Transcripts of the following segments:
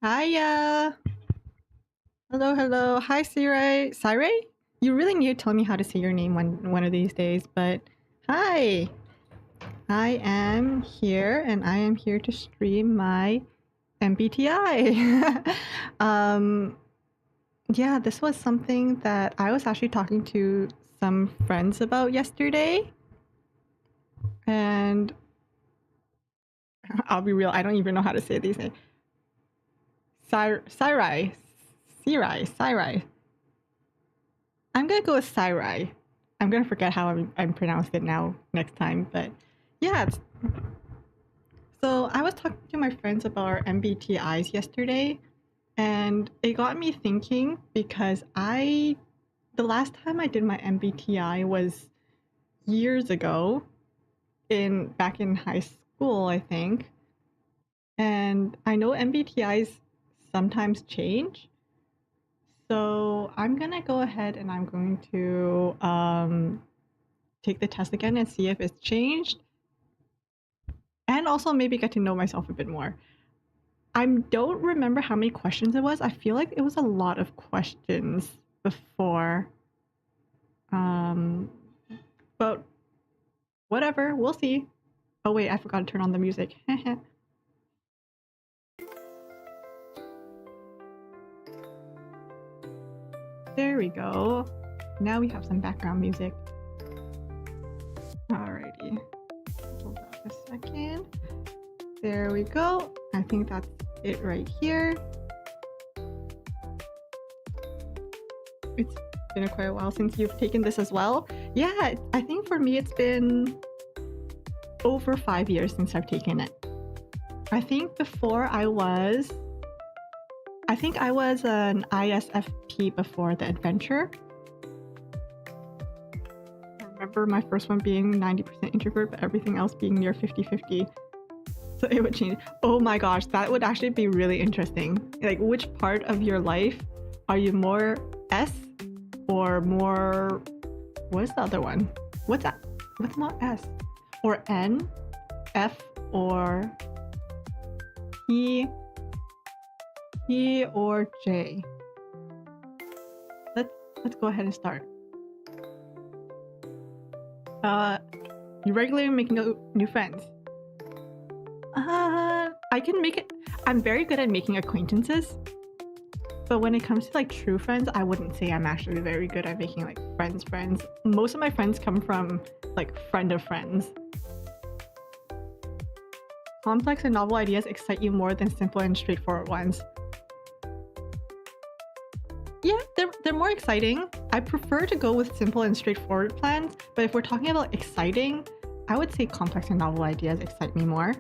Hiya. Hello, hello. Hi, Sirai. Sirai? You really need to tell me how to say your name one of these days, but hi. I am here and I am here to stream my MBTI. um yeah, this was something that I was actually talking to some friends about yesterday. And I'll be real, I don't even know how to say these names. Sirai. Sirai. I'm gonna go with Sirai. I'm gonna forget how I'm pronounced it now next time, but yeah. So I was talking to my friends about our MBTIs yesterday, and it got me thinking because the last time I did my MBTI was years ago, back in high school, I think, and I know MBTIs sometimes change. So I'm gonna go ahead and I'm going to take the test again and see if it's changed, and also maybe get to know myself a bit more. I don't remember how many questions it was. I feel like it was a lot of questions before. Um, but whatever, we'll see. Oh wait, I forgot to turn on the music. There we go. Now we have some background music. Alrighty. Hold on a second. There we go. I think that's it right here. It's been quite a while since you've taken this as well. Yeah, I think for me it's been over 5 years since I've taken it. I think before I was an ISFP before the adventure. I remember my first one being 90% introvert, but everything else being near 50-50. So it would change. Oh my gosh, that would actually be really interesting. Like, which part of your life are you more S or more... What is the other one? What's that? What's not S? Or N? F or E? E or J? Let's go ahead and start. You regularly make new friends. I can make it. I'm very good at making acquaintances, but when it comes to like true friends, I wouldn't say I'm actually very good at making like friends. Most of my friends come from like friend of friends. Complex and novel ideas excite you more than simple and straightforward ones. Yeah, they're more exciting. I prefer to go with simple and straightforward plans, but if we're talking about exciting, I would say complex and novel ideas excite me more.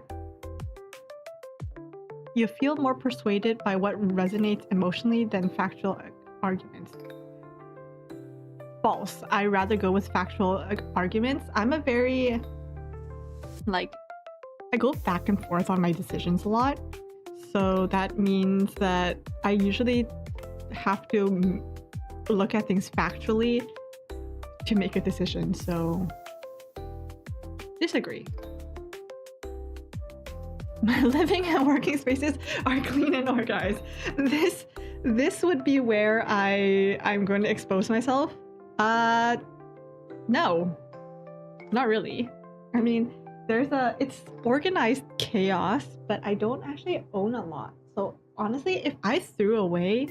You feel more persuaded by what resonates emotionally than factual arguments. False. I rather go with factual arguments. I'm a very, like, I go back and forth on my decisions a lot. So that means that I usually have to look at things factually to make a decision. So disagree. My living and working spaces are clean and organized. This would be where I'm going to expose myself. No, not really. I mean, it's organized chaos, but I don't actually own a lot. So honestly, if I threw away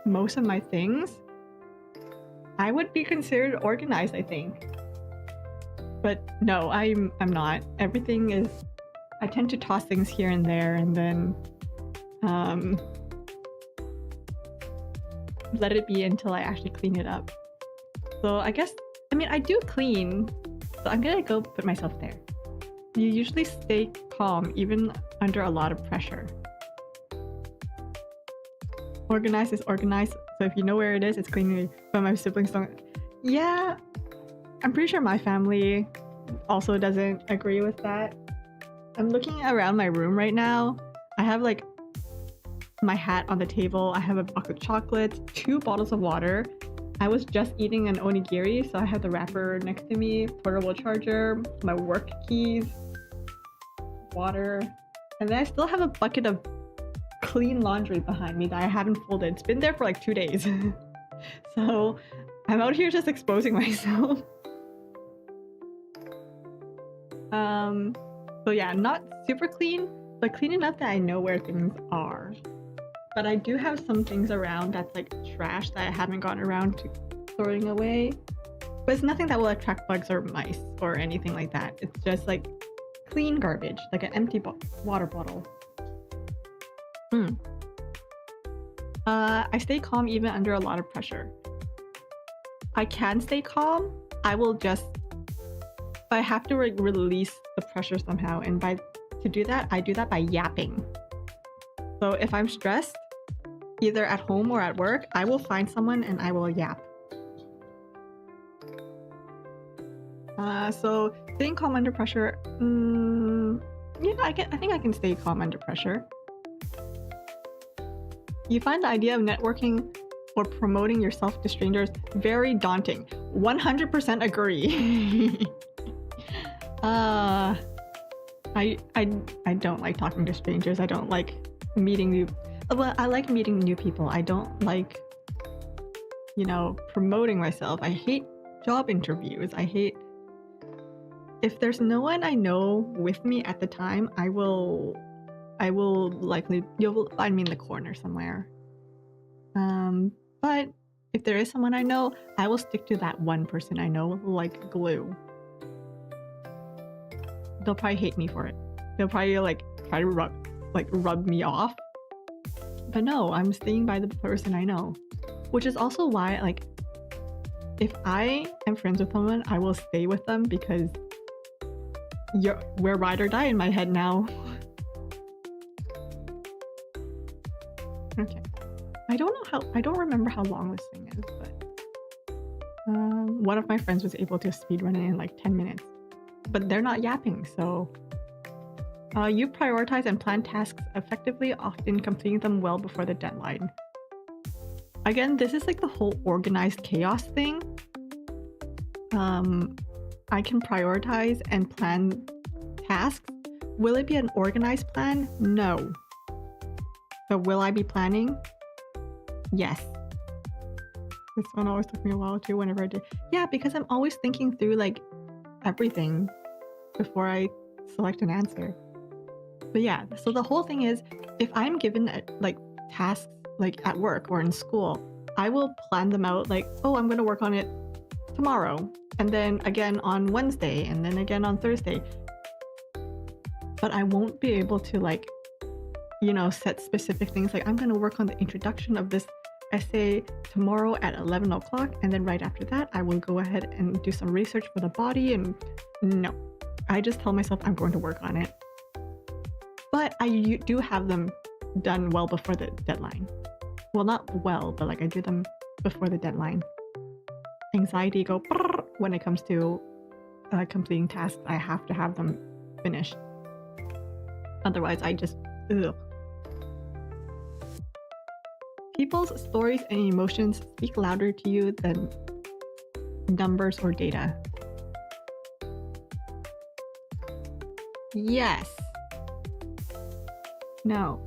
most of my things, I would be considered organized, I think. But no, I'm not. Everything is... I tend to toss things here and there and then let it be until I actually clean it up. So I guess, I mean, I do clean, so I'm gonna go put myself there. You usually stay calm even under a lot of pressure. Organized is organized, so if you know where it is, it's clean. But my siblings don't. Yeah, I'm pretty sure my family also doesn't agree with that. I'm looking around my room right now. I have like my hat on the table. I have a box of chocolates, 2 bottles of water. I was just eating an onigiri, so I have the wrapper next to me, portable charger, my work keys, water, and then I still have a bucket of clean laundry behind me that I haven't folded. It's been there for like 2 days. So I'm out here just exposing myself. So yeah, not super clean, but clean enough that I know where things are. But I do have some things around that's like trash that I haven't gotten around to throwing away. But it's nothing that will attract bugs or mice or anything like that. It's just like clean garbage, like an empty water bottle. I stay calm even under a lot of pressure. I can stay calm. I have to release the pressure somehow, and to do that, I do that by yapping. So if I'm stressed, either at home or at work, I will find someone and I will yap. So staying calm under pressure, yeah, I think I can stay calm under pressure. You find the idea of networking or promoting yourself to strangers very daunting. 100% agree. I don't like talking to strangers. I don't like meeting new. Well, I like meeting new people. I don't like, promoting myself. I hate job interviews. I hate. If there's no one I know with me at the time, I will likely, you'll find me in the corner somewhere. But if there is someone I know, I will stick to that one person I know like glue. They'll probably hate me for it. They'll probably like try to rub me off. But no, I'm staying by the person I know. Which is also why, like, if I am friends with someone, I will stay with them because we're ride or die in my head now. Okay. I don't remember how long this thing is, but one of my friends was able to speedrun it in like 10 minutes. But they're not yapping, so you prioritize and plan tasks effectively, often completing them well before the deadline. Again, this is like the whole organized chaos thing. I can prioritize and plan tasks. Will it be an organized plan? No. But will I be planning? Yes. This one always took me a while too whenever I did. Yeah, because I'm always thinking through like everything before I select an answer. But yeah, so the whole thing is, if I'm given like tasks like at work or in school, I will plan them out like, oh, I'm going to work on it tomorrow, and then again on Wednesday, and then again on Thursday. But I won't be able to like, set specific things like I'm going to work on the introduction of this essay tomorrow at 11 o'clock, and then right after that I will go ahead and do some research for the body. And no, I just tell myself I'm going to work on it. But I do have them done well before the deadline. Well, not well, but like I do them before the deadline. Anxiety go when it comes to completing tasks. I have to have them finished. Otherwise, I just ugh. People's stories and emotions speak louder to you than numbers or data. Yes. No.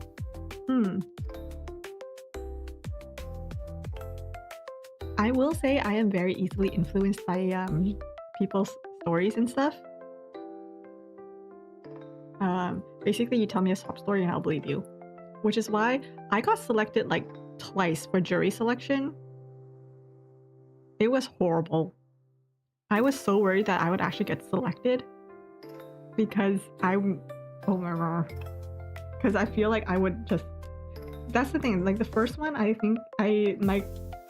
I will say I am very easily influenced by people's stories and stuff. Basically, you tell me a sob story and I'll believe you. Which is why I got selected like twice for jury selection. It was horrible. I was so worried that I would actually get selected because because I feel like I would just. That's the thing. Like the first one, I think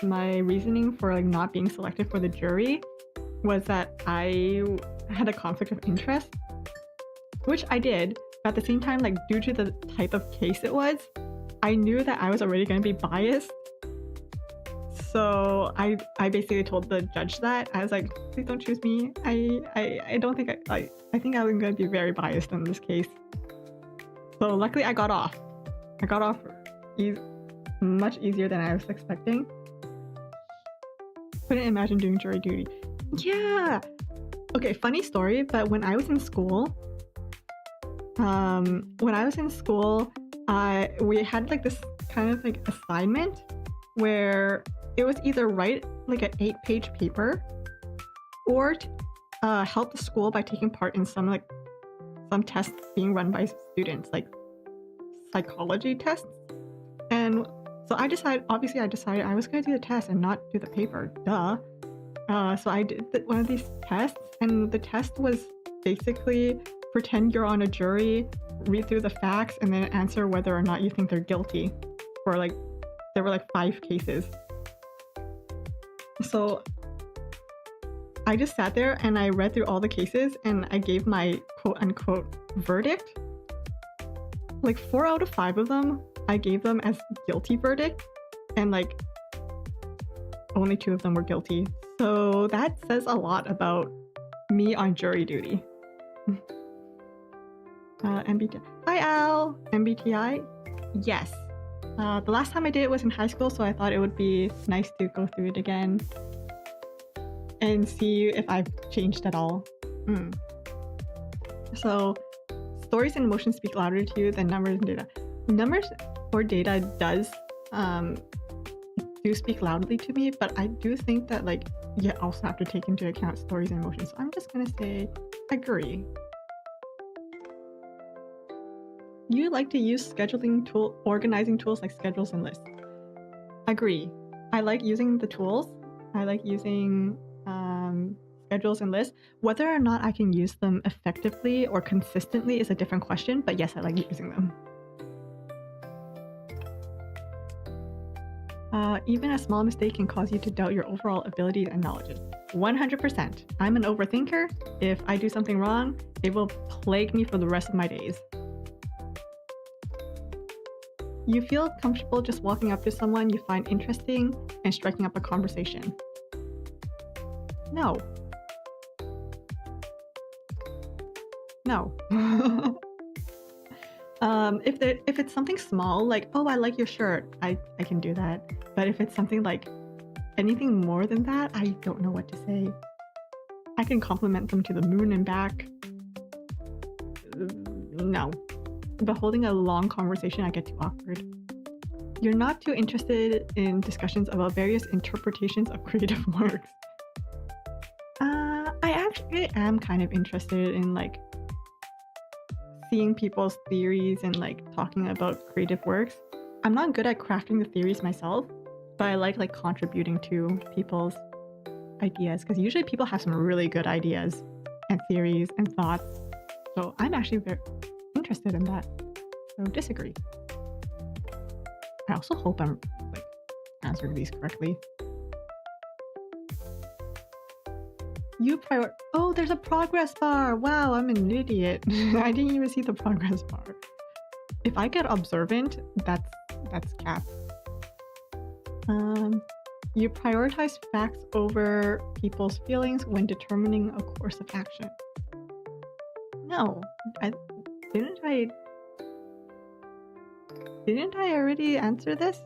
my reasoning for like not being selected for the jury was that I had a conflict of interest, which I did. But at the same time, like due to the type of case it was, I knew that I was already going to be biased. So I basically told the judge that. I was like, please don't choose me. I don't think I think I'm going to be very biased in this case. So luckily I got off. I got off much easier than I was expecting. Couldn't imagine doing jury duty. Yeah. Okay, funny story, but when I was in school, we had like this kind of like assignment where it was either write like an 8-page paper or help the school by taking part in some tests being run by students, like psychology tests. And so I decided I was going to do the test and not do the paper. Duh. So I did one of these tests, and the test was basically pretend you're on a jury, read through the facts, and then answer whether or not you think they're guilty. For there were 5 cases. So I just sat there and I read through all the cases and I gave my quote unquote verdict. 4 out of 5 of them, I gave them as guilty verdict, and only 2 of them were guilty. So that says a lot about me on jury duty. MBTI. Hi Al! MBTI? Yes. The last time I did it was in high school, so I thought it would be nice to go through it again and see if I've changed at all. So, stories and emotions speak louder to you than numbers and data. Numbers or data do speak loudly to me, but I do think that you also have to take into account stories and emotions. So I'm just gonna say agree. You like to use organizing tools like schedules and lists. Agree. I like using the tools. I like using schedules and lists. Whether or not I can use them effectively or consistently is a different question, but yes, I like using them. Even a small mistake can cause you to doubt your overall abilities and knowledge. 100%. I'm an overthinker. If I do something wrong, it will plague me for the rest of my days. You feel comfortable just walking up to someone you find interesting and striking up a conversation. No. No. If it's something small, oh, I like your shirt, I can do that. But if it's something anything more than that, I don't know what to say. I can compliment them to the moon and back. No. But holding a long conversation, I get too awkward. You're not too interested in discussions about various interpretations of creative works. I actually am kind of interested in seeing people's theories and talking about creative works. I'm not good at crafting the theories myself, but I like contributing to people's ideas, because usually people have some really good ideas and theories and thoughts. So I'm actually very interested in that. So disagree. I also hope I'm answering these correctly. Oh, there's a progress bar. Wow, I'm an idiot. I didn't even see the progress bar. If I get observant, that's cap. You prioritize facts over people's feelings when determining a course of action. No, didn't I already answer this?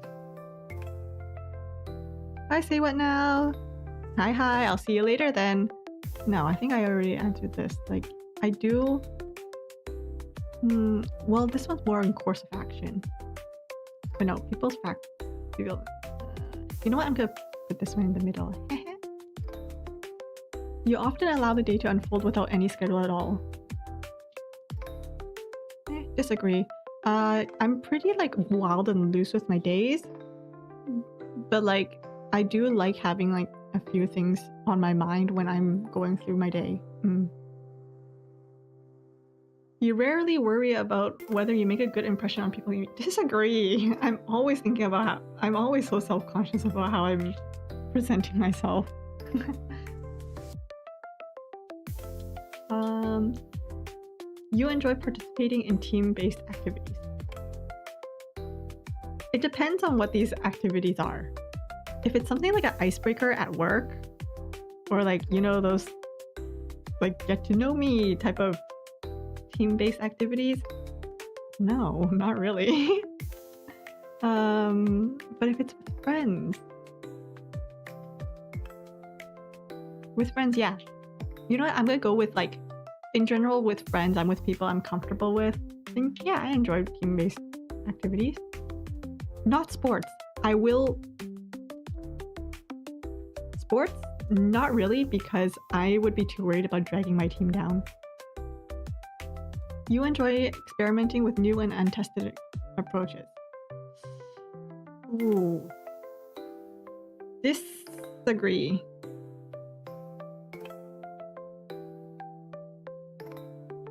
I say what now? Hi, I'll see you later then. No, I think I already answered this. I do... well, this one's more in course of action. But no, people's facts. You know what? I'm gonna put this one in the middle. You often allow the day to unfold without any schedule at all. Disagree. I'm pretty wild and loose with my days, but I do like having a few things on my mind when I'm going through my day. You rarely worry about whether you make a good impression on people you meet. Disagree. I'm always thinking about I'm always so self-conscious about how I'm presenting myself. You enjoy participating in team-based activities. It depends on what these activities are. If it's something like an icebreaker at work, or those get to know me type of team-based activities, no, not really. But if it's with friends, yeah. You know what? I'm gonna go with in general with friends. I'm with people I'm comfortable with. And yeah, I enjoy team-based activities. Not sports. I will... Sports? Not really, because I would be too worried about dragging my team down. You enjoy experimenting with new and untested approaches. Ooh. Disagree.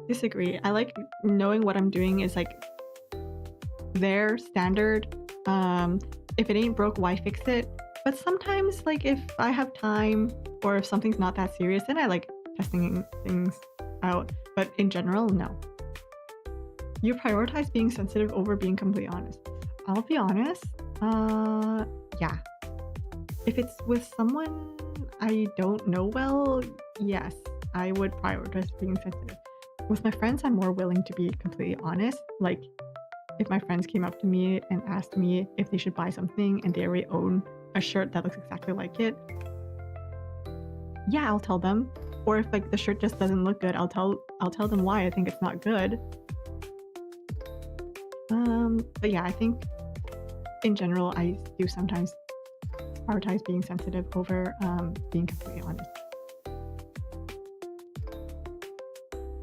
Disagree. I like knowing what I'm doing is like their standard. If it ain't broke, why fix it? But sometimes, like, if I have time or if something's not that serious, then I like testing things out. But in general, no. You prioritize being sensitive over being completely honest. I'll be honest. Yeah. If it's with someone I don't know well, yes, I would prioritize being sensitive. With my friends, I'm more willing to be completely honest. Like, if my friends came up to me and asked me if they should buy something and they already own a shirt that looks exactly like it, yeah, I'll tell them. Or if like the shirt just doesn't look good, I'll tell them why I think it's not good. But yeah, I think in general I do sometimes prioritize being sensitive over being completely honest.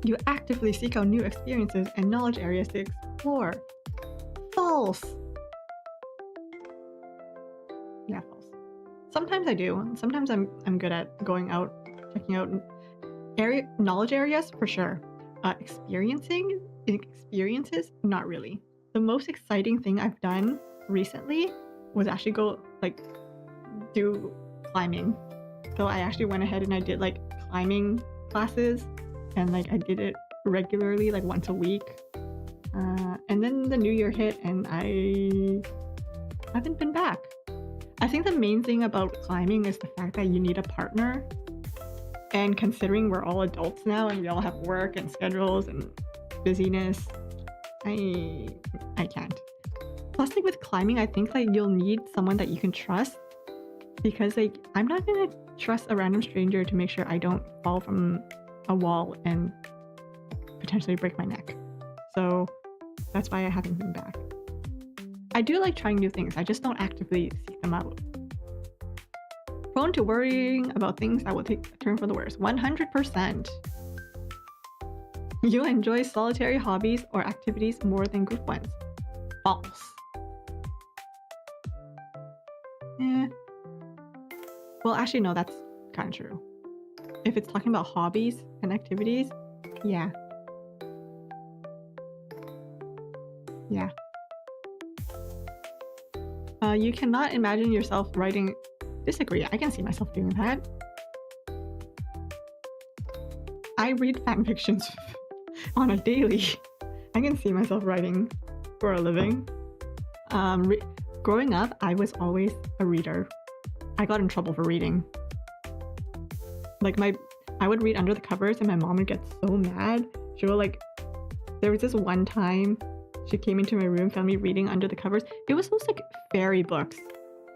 You actively seek out new experiences and knowledge areas to explore. False. Yeah, false. Sometimes I do. Sometimes I'm good at going out, checking out knowledge areas for sure. Experiences, not really. The most exciting thing I've done recently was actually go like do climbing. So I actually went ahead and I did like climbing classes, and like I did it regularly, like once a week. And then the new year hit and I haven't been back. I think the main thing about climbing is the fact that you need a partner. And considering we're all adults now and we all have work and schedules and busyness, I can't. Plus, like with climbing, I think like you'll need someone that you can trust, because like I'm not gonna trust a random stranger to make sure I don't fall from a wall and potentially break my neck. So that's why I haven't been back. I do like trying new things. I just don't actively seek them out. Prone to worrying about things that will take a turn for the worse. 100%. You enjoy solitary hobbies or activities more than group ones. False. Well, actually, no, that's kind of true. If it's talking about hobbies and activities, yeah. Yeah. You cannot imagine yourself writing... Disagree. I can see myself doing that. I read fan fictions on a daily. I can see myself writing for a living. Growing up, I was always a reader. I got in trouble for reading. Like I would read under the covers and my mom would get so mad. She would like... There was this one time she came into my room, found me reading under the covers. It was those like fairy books.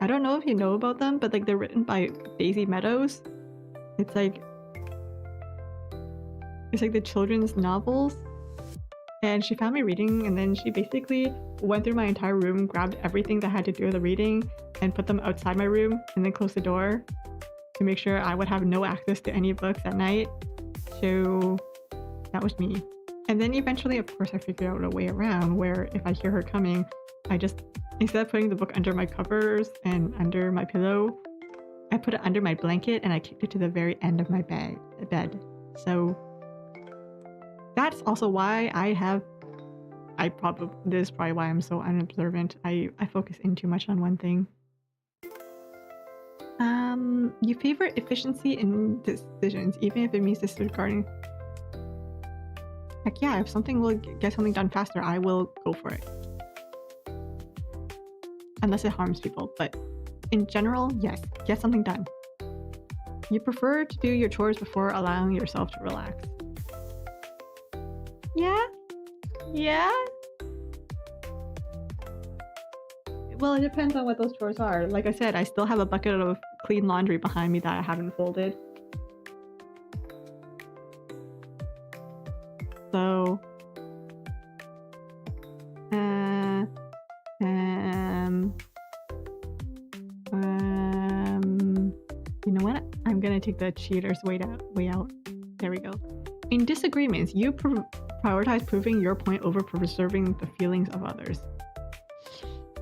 I don't know if you know about them, but like they're written by Daisy Meadows. It's like the children's novels. And she found me reading, and then she basically went through my entire room, grabbed everything that had to do with the reading, and put them outside my room, and then closed the door to make sure I would have no access to any books at night. So that was me. And then eventually, of course, I figured out a way around where if I hear her coming, I just, instead of putting the book under my covers and under my pillow, I put it under my blanket and I kicked it to the very end of my bed. So that's also why this is probably why I'm so unobservant. I focus in too much on one thing. You favor efficiency in decisions, even if it means disregarding. Heck yeah, if something will get something done faster, I will go for it. Unless it harms people, but in general, yes, get something done. You prefer to do your chores before allowing yourself to relax. Yeah? Well, it depends on what those chores are. Like I said, I still have a bucket of clean laundry behind me that I haven't folded. So, take the cheater's way out. There we go. In disagreements, you prioritize proving your point over preserving the feelings of others.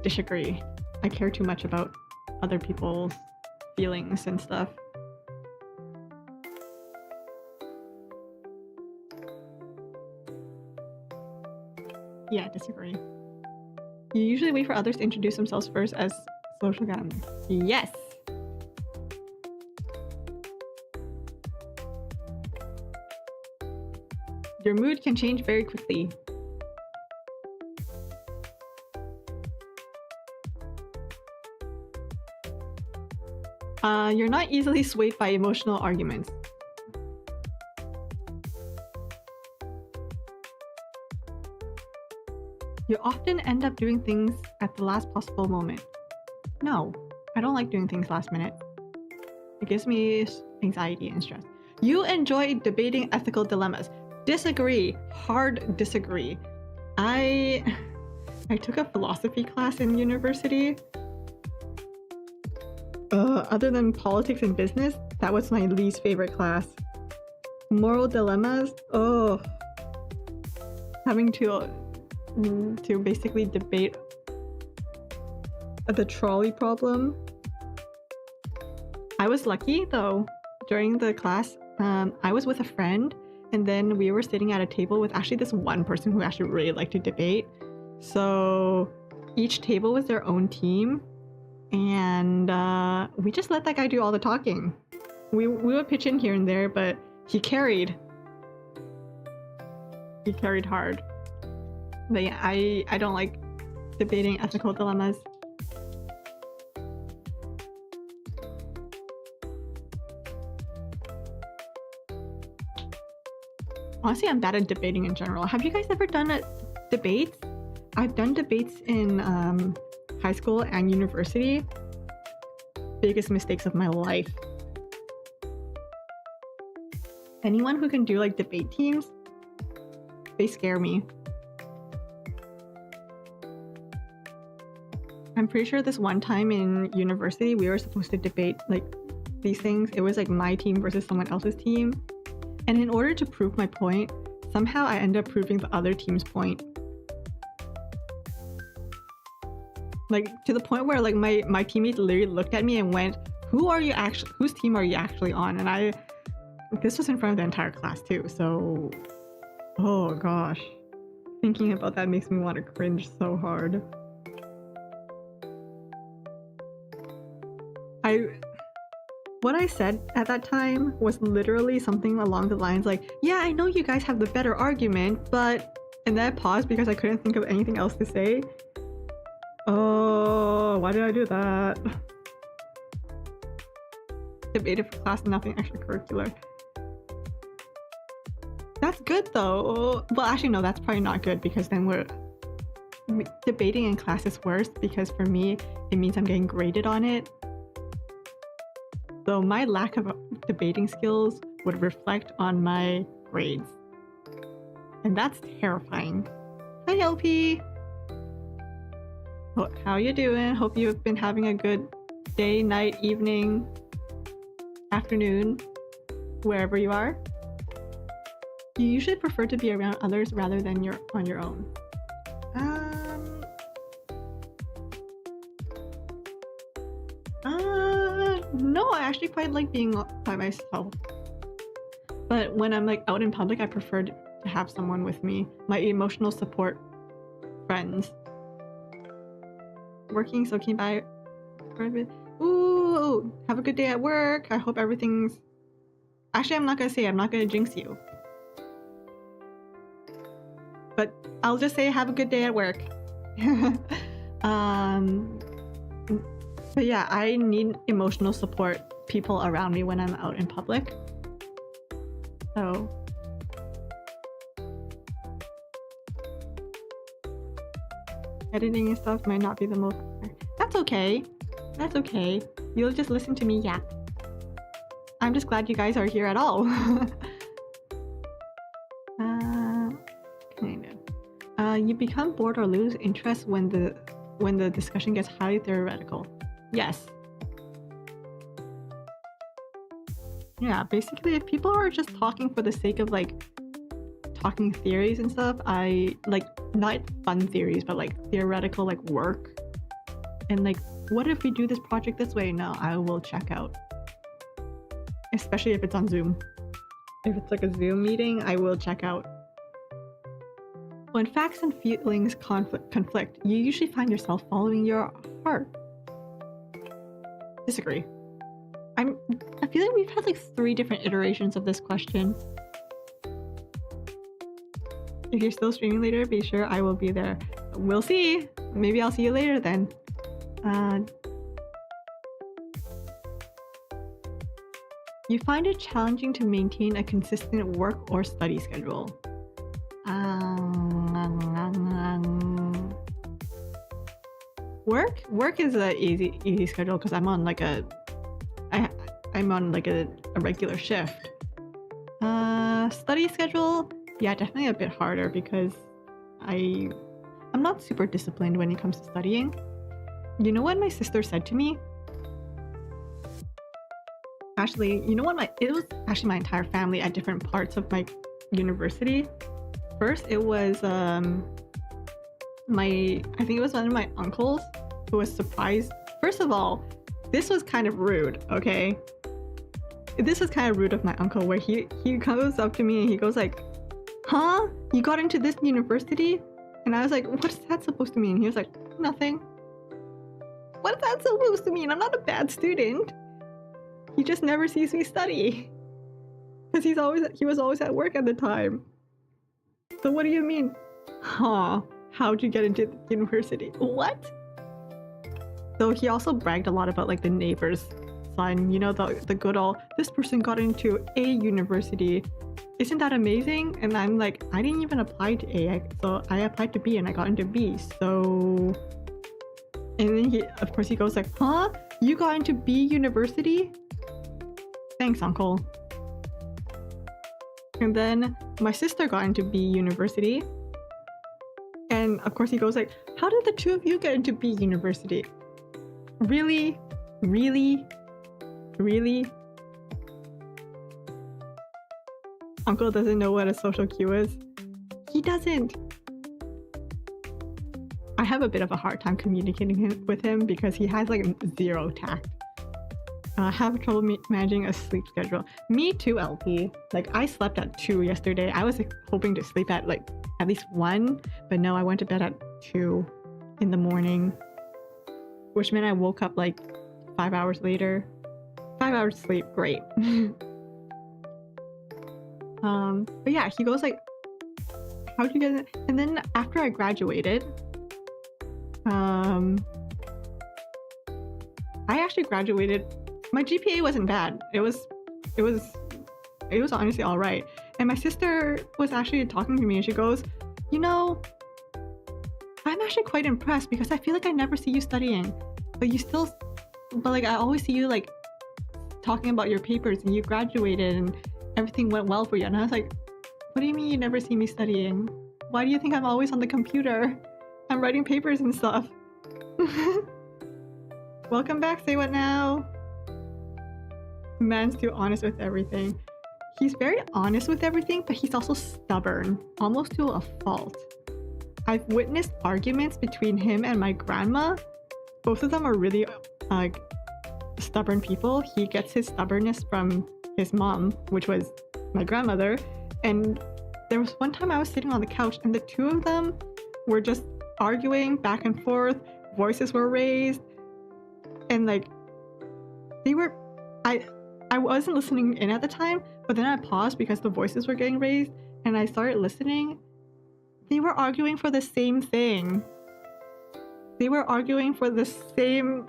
Disagree. I care too much about other people's feelings and stuff. Yeah, disagree. You usually wait for others to introduce themselves first as social gatherings. Yes! Your mood can change very quickly. You're not easily swayed by emotional arguments. You often end up doing things at the last possible moment. No, I don't like doing things last minute. It gives me anxiety and stress. You enjoy debating ethical dilemmas. Disagree. Hard disagree. I took a philosophy class in university. Other than politics and business, that was my least favorite class. Moral dilemmas. Oh, having to basically debate the trolley problem. I was lucky though. During the class, I was with a friend, and then we were sitting at a table with actually this one person who actually really liked to debate. So each table was their own team, and we just let that guy do all the talking. We would pitch in here and there, but he carried. He carried hard. But yeah, I don't like debating ethical dilemmas. Honestly, I'm bad at debating in general. Have you guys ever done debates? I've done debates in high school and university. Biggest mistakes of my life. Anyone who can do like debate teams, they scare me. I'm pretty sure this one time in university, we were supposed to debate like these things. It was like my team versus someone else's team. And in order to prove my point, somehow I ended up proving the other team's point. Like to the point where like my teammates literally looked at me and went, whose team are you actually on? And this was in front of the entire class too. So, oh gosh. Thinking about that makes me want to cringe so hard. What I said at that time was literally something along the lines like, yeah, I know you guys have the better argument, but... And then I paused because I couldn't think of anything else to say. Oh, why did I do that? Debated for class, nothing extracurricular. That's good though. Well, actually no, that's probably not good because then debating in class is worse because for me, it means I'm getting graded on it. So my lack of debating skills would reflect on my grades. And that's terrifying. Hi LP! How you doing? Hope you've been having a good day, night, evening, afternoon, wherever you are. You usually prefer to be around others rather than on your own. No, I actually quite like being by myself. But when I'm like out in public, I prefer to have someone with me. My emotional support friends. Working, so came by for a bit. Ooh, have a good day at work. I hope everything's... Actually, I'm not gonna jinx you. But I'll just say have a good day at work. But yeah, I need emotional support people around me when I'm out in public. So editing and stuff might not be the most... That's okay. That's okay. You'll just listen to me yap. I'm just glad you guys are here at all. Kind of. You become bored or lose interest when the discussion gets highly theoretical. Yes. Yeah, basically, if people are just talking for the sake of like talking theories and stuff, I like not fun theories, but like theoretical like work and like what if we do this project this way? No, I will check out. Especially if it's on Zoom. If it's like a Zoom meeting, I will check out. When facts and feelings conflict, you usually find yourself following your heart. Disagree. I feel like we've had like 3 different iterations of this question. If you're still streaming later, be sure I will be there. We'll see. Maybe I'll see you later then. You find it challenging to maintain a consistent work or study schedule. Work is a easy schedule because I'm on like I'm on like a regular shift. Study schedule, yeah, definitely a bit harder because I'm not super disciplined when it comes to studying. You know what my sister said to me? Actually, you know what it was actually my entire family at different parts of my university. First, it was I think it was one of my uncles who was surprised. First of all, this was kind of rude, okay? This was kind of rude of my uncle where he goes up to me and he goes like, huh? You got into this university? And I was like, what's that supposed to mean? He was like, nothing. What is that supposed to mean? I'm not a bad student. He just never sees me study. Because he was always at work at the time. So what do you mean? Huh? How'd you get into the university? What? So he also bragged a lot about like the neighbor's son, you know, the good old, this person got into A university. Isn't that amazing? And I'm like, I didn't even apply to A, so I applied to B and I got into B. So, and then of course he goes like, huh? You got into B university? Thanks, uncle. And then my sister got into B university. And of course he goes like, how did the 2 of you get into B university? Really? Really? Really? Uncle doesn't know what a social cue is. He doesn't. I have a bit of a hard time communicating with him because he has like 0 tact. I have trouble managing a sleep schedule. Me too, LP. Like I slept at 2 yesterday. I was like, hoping to sleep at like at least 1, but no, I went to bed at 2 in the morning, which meant I woke up like 5 hours later. 5 hours sleep, great. But yeah, he goes like, how'd you get it? And then after I graduated, I actually graduated. My GPA wasn't bad. It was honestly all right. And my sister was actually talking to me and she goes, you know, I'm actually quite impressed because I feel like I never see you studying, but like I always see you like talking about your papers and you graduated and everything went well for you. And I was like, what do you mean you never see me studying? Why do you think I'm always on the computer? I'm writing papers and stuff. Welcome back, say what now? Man's too honest with everything. He's very honest with everything, but he's also stubborn, almost to a fault. I've witnessed arguments between him and my grandma. Both of them are really stubborn people. He gets his stubbornness from his mom, which was my grandmother. And there was one time I was sitting on the couch and the 2 of them were just arguing back and forth. Voices were raised. And like, I wasn't listening in at the time, but then I paused because the voices were getting raised and I started listening. They were arguing for the same thing. They were arguing for the same...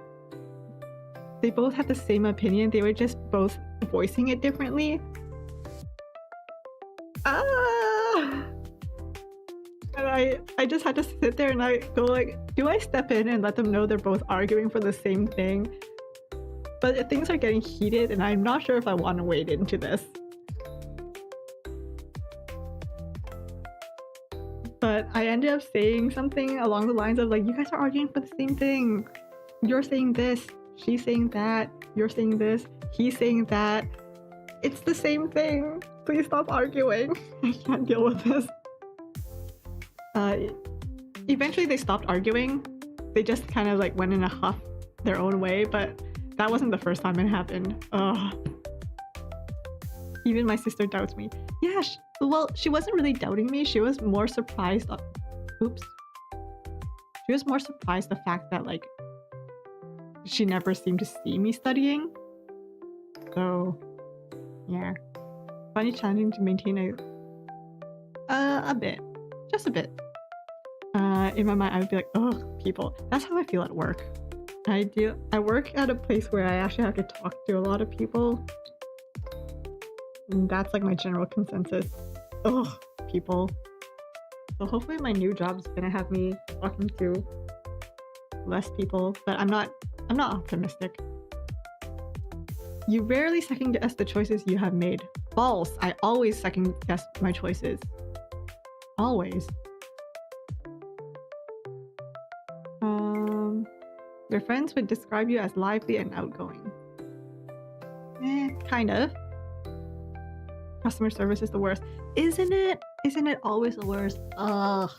They both had the same opinion. They were just both voicing it differently. And I just had to sit there and I go like, do I step in and let them know they're both arguing for the same thing? But things are getting heated and I'm not sure if I want to wade into this. But I ended up saying something along the lines of like, you guys are arguing for the same thing. You're saying this, she's saying that, you're saying this, he's saying that. It's the same thing. Please stop arguing. I can't deal with this. Eventually they stopped arguing. They just kind of like went in a huff their own way, but that wasn't the first time it happened. Ugh. Even my sister doubts me. Yeah, well, she wasn't really doubting me. She was more surprised. Oops. She was more surprised the fact that like she never seemed to see me studying. So, yeah. Find it challenging to maintain a bit. Just a bit. In my mind, I would be like, oh, people. That's how I feel at work. I work at a place where I actually have to talk to a lot of people. And that's like my general consensus. Ugh, people. So hopefully my new job is gonna have me talking to less people, but I'm not optimistic. You rarely second guess the choices you have made. False. I always second guess my choices. Always. Your friends would describe you as lively and outgoing. Kind of. Customer service is the worst. Isn't it? Isn't it always the worst? Ugh.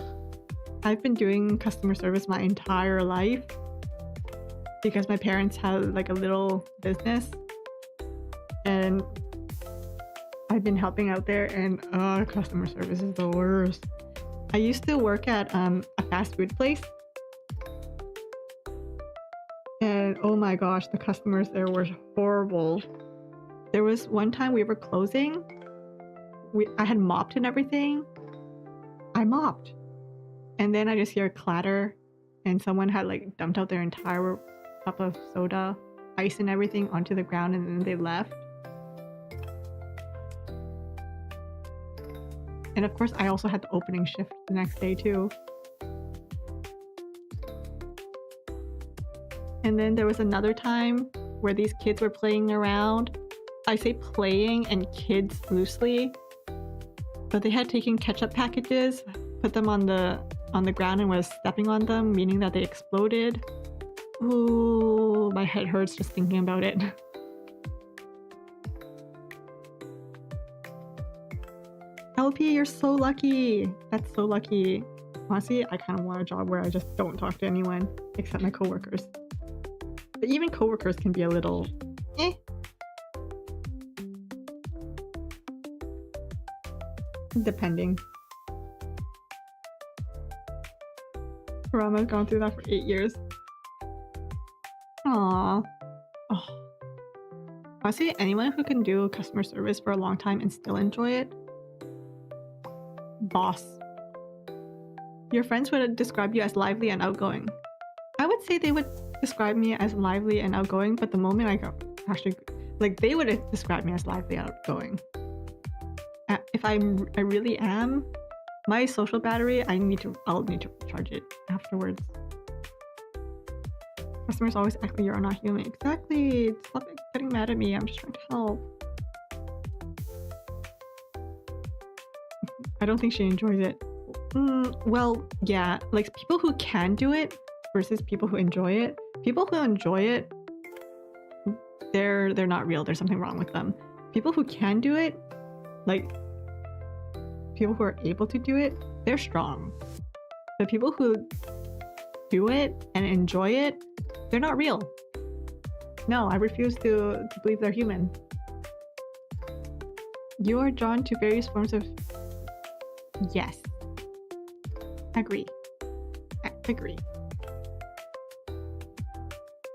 I've been doing customer service my entire life because my parents had like a little business and I've been helping out there, and customer service is the worst. I used to work at a fast food place, and oh my gosh, the customers there were horrible. There was one time we were closing. I had mopped and everything. I mopped. And then I just hear a clatter, and someone had like dumped out their entire cup of soda, ice and everything onto the ground, and then they left. And of course, I also had the opening shift the next day too. And then there was another time where these kids were playing around. I say playing and kids loosely, but they had taken ketchup packages, put them on the ground and was stepping on them, meaning that they exploded. Ooh, my head hurts just thinking about it. LP, you're so lucky. That's so lucky. Honestly, I kind of want a job where I just don't talk to anyone except my coworkers. But even coworkers can be a little depending. Rama's gone through that for 8 years. Aww. Oh. Honestly, anyone who can do customer service for a long time and still enjoy it, boss. Your friends would describe you as lively and outgoing. I would say they would describe me as lively and outgoing, but the moment I go, actually, like they would describe me as lively and outgoing. If I really am, my social battery, I'll need to charge it afterwards. Customers always act like you're not human. Exactly. Stop getting mad at me. I'm just trying to help. I don't think she enjoys it. Well, yeah. Like people who can do it versus people who enjoy it. People who enjoy it, they're not real. There's something wrong with them. People who can do it, like people who are able to do it, they're strong. But people who do it and enjoy it, they're not real. No, I refuse to believe they're human. You are drawn to various forms of... Yes. Agree. Agree.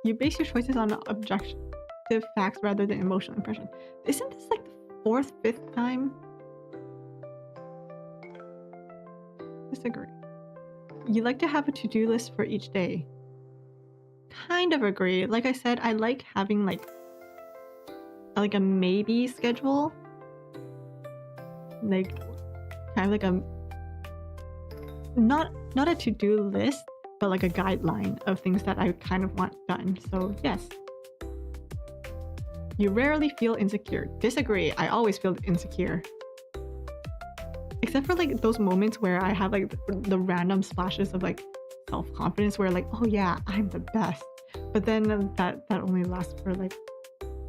You base your choices on objective facts rather than emotional impression. Isn't this like the 4th, 5th time? Disagree. You like to have a to-do list for each day. Kind of agree. Like I said, I like having like a maybe schedule. Like kind of like a not a to-do list, but like a guideline of things that I kind of want done. So yes. You rarely feel insecure. Disagree. I always feel insecure. Except for like those moments where I have like the random splashes of like self-confidence where like, oh yeah, I'm the best. But then that only lasts for like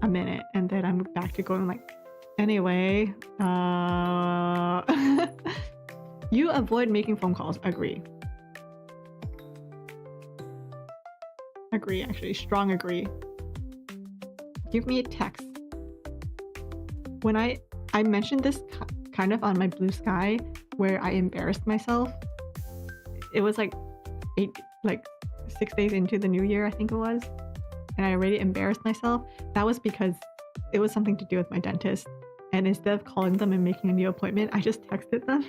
a minute, and then I'm back to going like Anyway, you avoid making phone calls. Agree. Agree, actually. Strong agree. Give me a text. When I mentioned this kind of on my Blue Sky, where I embarrassed myself. It was like 6 days into the new year, I think it was, and I already embarrassed myself. That was because it was something to do with my dentist, and instead of calling them and making a new appointment, I just texted them,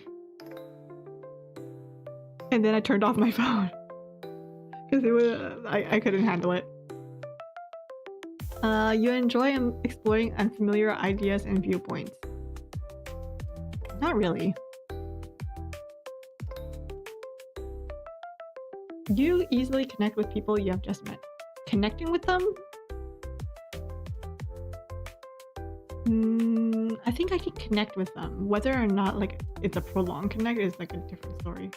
and then I turned off my phone because it was I couldn't handle it. You enjoy exploring unfamiliar ideas and viewpoints. Not really. You easily connect with people you have just met. Connecting with them? I think I can connect with them. Whether or not like it's a prolonged connect is like a different story.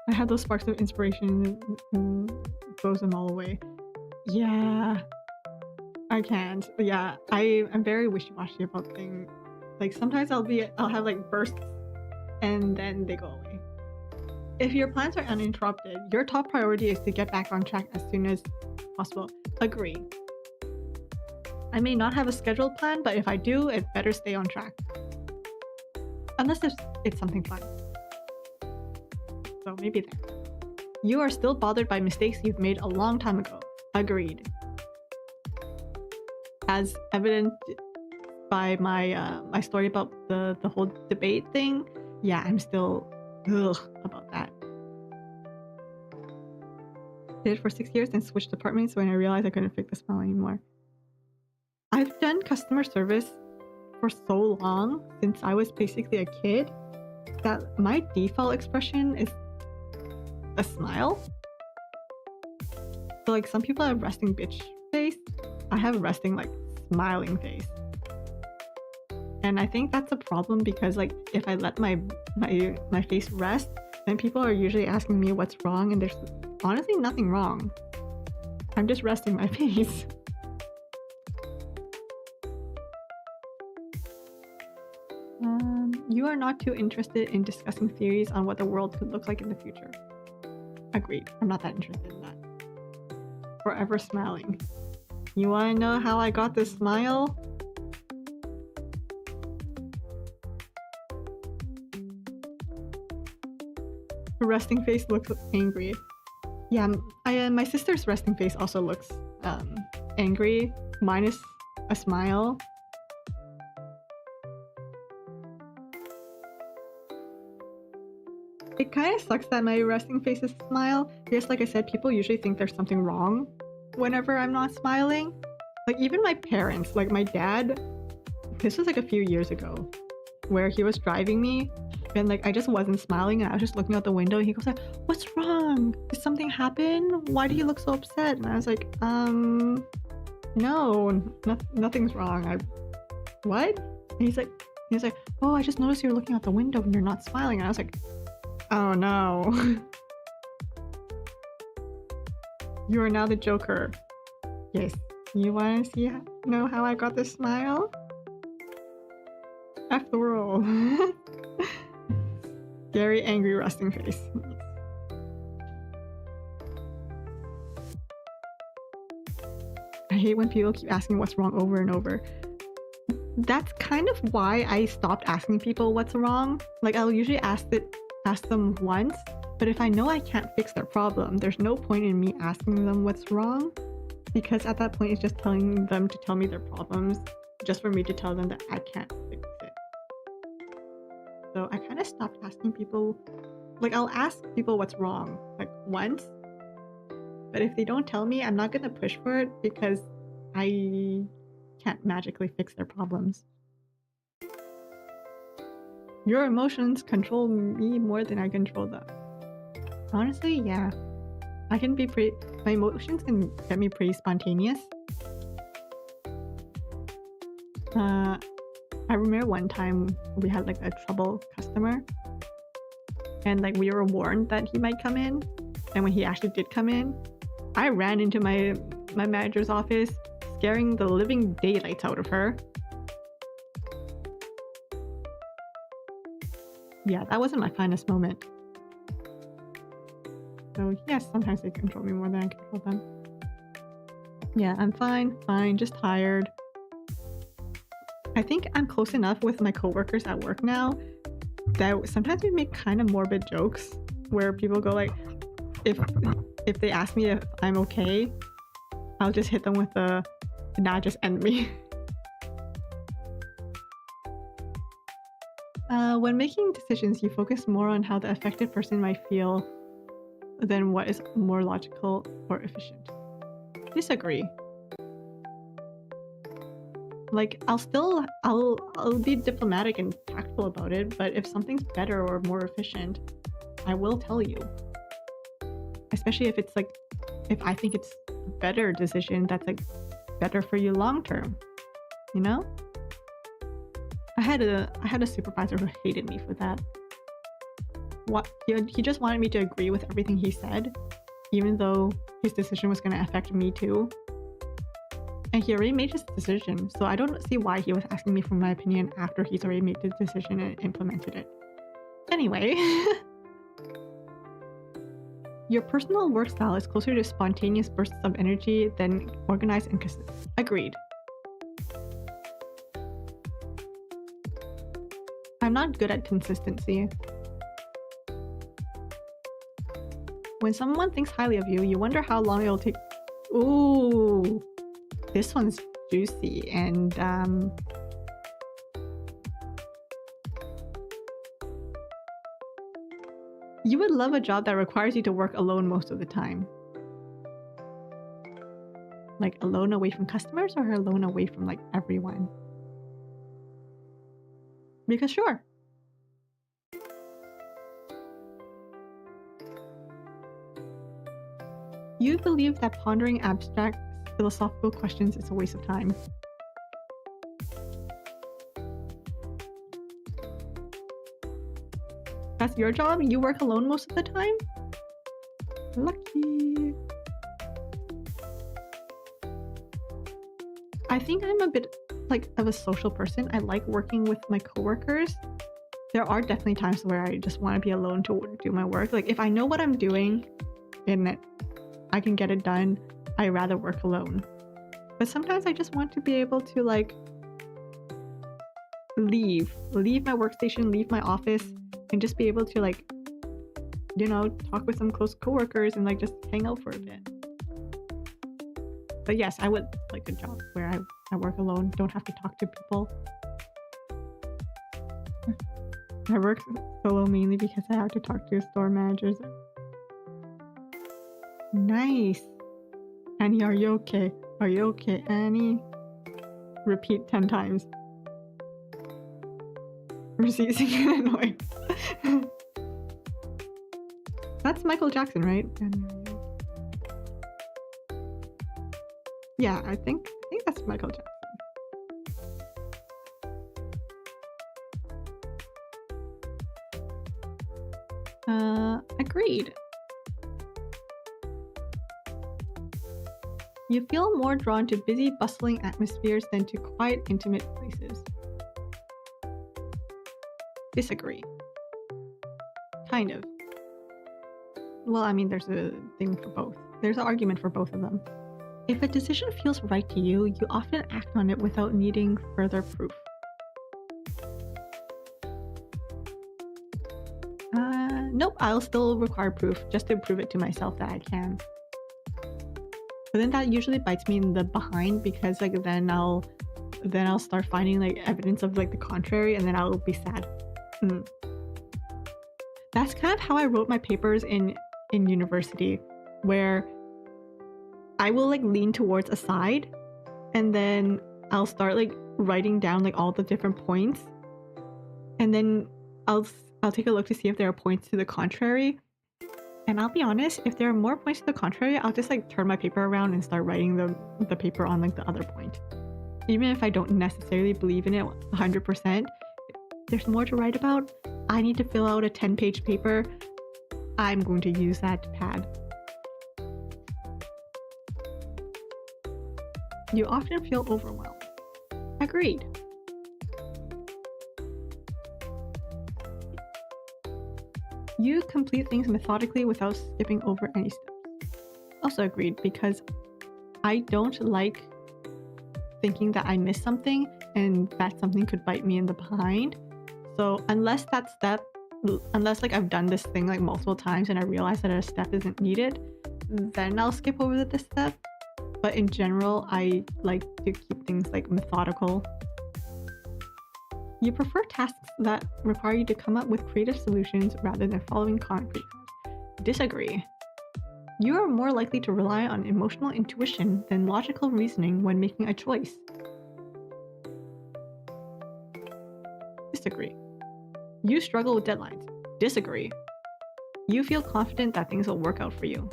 I have those sparks of inspiration and throws them all away. Yeah, I can't. Yeah, I'm very wishy-washy about things. Like sometimes I'll have like bursts and then they go away. If your plans are uninterrupted, your top priority is to get back on track as soon as possible. Agree. I may not have a scheduled plan, but if I do, it better stay on track. Unless it's something fun. So maybe there. You are still bothered by mistakes you've made a long time ago. Agreed. As evident by my story about the whole debate thing, yeah, I'm still about that. Did it for 6 years and switched departments when I realized I couldn't fake the smile anymore. I've done customer service for so long, since I was basically a kid, that my default expression is a smile. So like some people have resting bitch face, I have resting like smiling face. And I think that's a problem because like if I let my face rest, then people are usually asking me what's wrong, and there's honestly nothing wrong. I'm just resting my face. You are not too interested in discussing theories on what the world could look like in the future. Agreed. I'm not that interested in that. Forever smiling. You want to know how I got this smile? Her resting face looks angry. Yeah, my sister's resting face also looks angry, minus a smile. It kind of sucks that my resting face is a smile, because like I said, people usually think there's something wrong whenever I'm not smiling. Like even my parents, like my dad, this was like a few years ago, where he was driving me and like I just wasn't smiling and I was just looking out the window, and he goes like, "What's wrong? Did something happen? Why do you look so upset?" And I was like, no, nothing's wrong. What? And he's like, "Oh, I just noticed you're looking out the window and you're not smiling." And I was like, oh no. You are now the Joker. Yes. You want to know how I got this smile? F the world. Scary, angry, resting face. I hate when people keep asking what's wrong over and over. That's kind of why I stopped asking people what's wrong. Like I'll usually ask them once, but if I know I can't fix their problem, there's no point in me asking them what's wrong, because at that point it's just telling them to tell me their problems just for me to tell them that I can't fix it. So I kind of stopped asking people. Like I'll ask people what's wrong like once, but if they don't tell me, I'm not gonna push for it because I can't magically fix their problems. Your emotions control me more than I control them. Honestly, yeah. I can be my emotions can get me pretty spontaneous. I remember one time we had like a trouble customer, and like we were warned that he might come in, and when he actually did come in, I ran into my manager's office, scaring the living daylights out of her. Yeah, that wasn't my finest moment. So yes, sometimes they control me more than I control them. Yeah, I'm fine, just tired. I think I'm close enough with my coworkers at work now that sometimes we make kind of morbid jokes where people go like, if they ask me if I'm okay, I'll just hit them with a, nah, just end me. When making decisions, you focus more on how the affected person might feel than what is more logical or efficient. Disagree. Like, I'll be diplomatic and tactful about it, but if something's better or more efficient, I will tell you. Especially if it's like, if I think it's a better decision that's like better for you long term, you know? I had a supervisor who hated me for that. He just wanted me to agree with everything he said, even though his decision was going to affect me too. And he already made his decision, so I don't see why he was asking me for my opinion after he's already made the decision and implemented it. Anyway, your personal work style is closer to spontaneous bursts of energy than organized and consistent. Agreed. I'm not good at consistency. When someone thinks highly of you, you wonder how long it'll take. Ooh, this one's juicy, and you would love a job that requires you to work alone most of the time. Like alone away from customers or alone away from like everyone? Because sure. You believe that pondering abstract philosophical questions is a waste of time. That's your job? You work alone most of the time? Lucky. I think I'm a bit like of a social person. I like working with my coworkers. There are definitely times where I just want to be alone to do my work. Like if I know what I'm doing and I can get it done, I rather work alone. But sometimes I just want to be able to like leave my workstation, leave my office, and just be able to like, you know, talk with some close coworkers and like just hang out for a bit. But yes, I would like a job where I work alone, don't have to talk to people. I work solo mainly because I have to talk to store managers. Nice. Annie, are you okay? Are you okay, Annie? Repeat 10 times. Receiving and annoyed. That's Michael Jackson, right? Yeah, I think that's Michael Jackson. Agreed. You feel more drawn to busy, bustling atmospheres than to quiet, intimate places. Disagree. Kind of. Well, I mean, there's a thing for both. There's an argument for both of them. If a decision feels right to you, you often act on it without needing further proof. Nope, I'll still require proof just to prove it to myself that I can. But then that usually bites me in the behind because like then I'll start finding like evidence of like the contrary, and then I'll be sad. That's kind of how I wrote my papers in university, where I will like lean towards a side and then I'll start like writing down like all the different points, and then I'll take a look to see if there are points to the contrary. And I'll be honest, if there are more points to the contrary, I'll just like turn my paper around and start writing the paper on like the other point. Even if I don't necessarily believe in it 100%, there's more to write about. I need to fill out a 10-page paper. I'm going to use that pad. You often feel overwhelmed. Agreed. You complete things methodically without skipping over any steps. Also agreed, because I don't like thinking that I missed something and that something could bite me in the behind. So unless like I've done this thing like multiple times and I realize that a step isn't needed, then I'll skip over this step. But in general, I like to keep things like methodical. You prefer tasks that require you to come up with creative solutions rather than following concrete paths. Disagree. You are more likely to rely on emotional intuition than logical reasoning when making a choice. Disagree. You struggle with deadlines. Disagree. You feel confident that things will work out for you.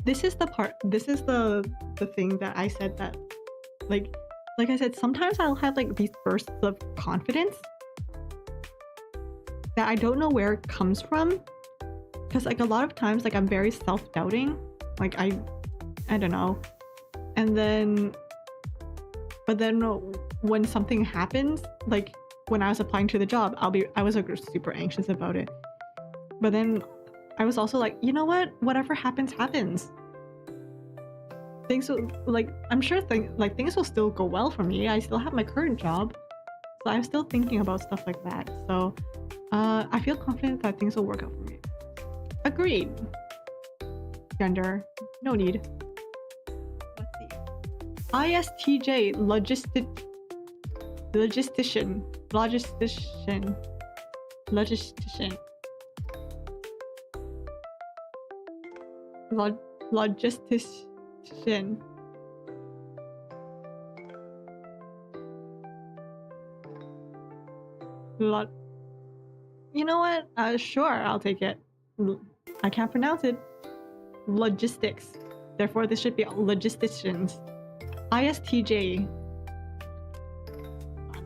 This is the thing that I said that like I said, sometimes I'll have like these bursts of confidence that I don't know where it comes from. Because like a lot of times like I'm very self-doubting. Like I don't know. And then when something happens, like when I was applying to the job, I was like super anxious about it. But then I was also like, you know what? Whatever happens, happens. Things will, like, I'm sure things will still go well for me. I still have my current job. So I'm still thinking about stuff like that. So I feel confident that things will work out for me. Agreed. Gender. No need. Let's see. ISTJ. Logistician. Logistician. Logistician. You know what? Sure, I'll take it. I can't pronounce it. Logistics. Therefore, this should be logisticians. ISTJ.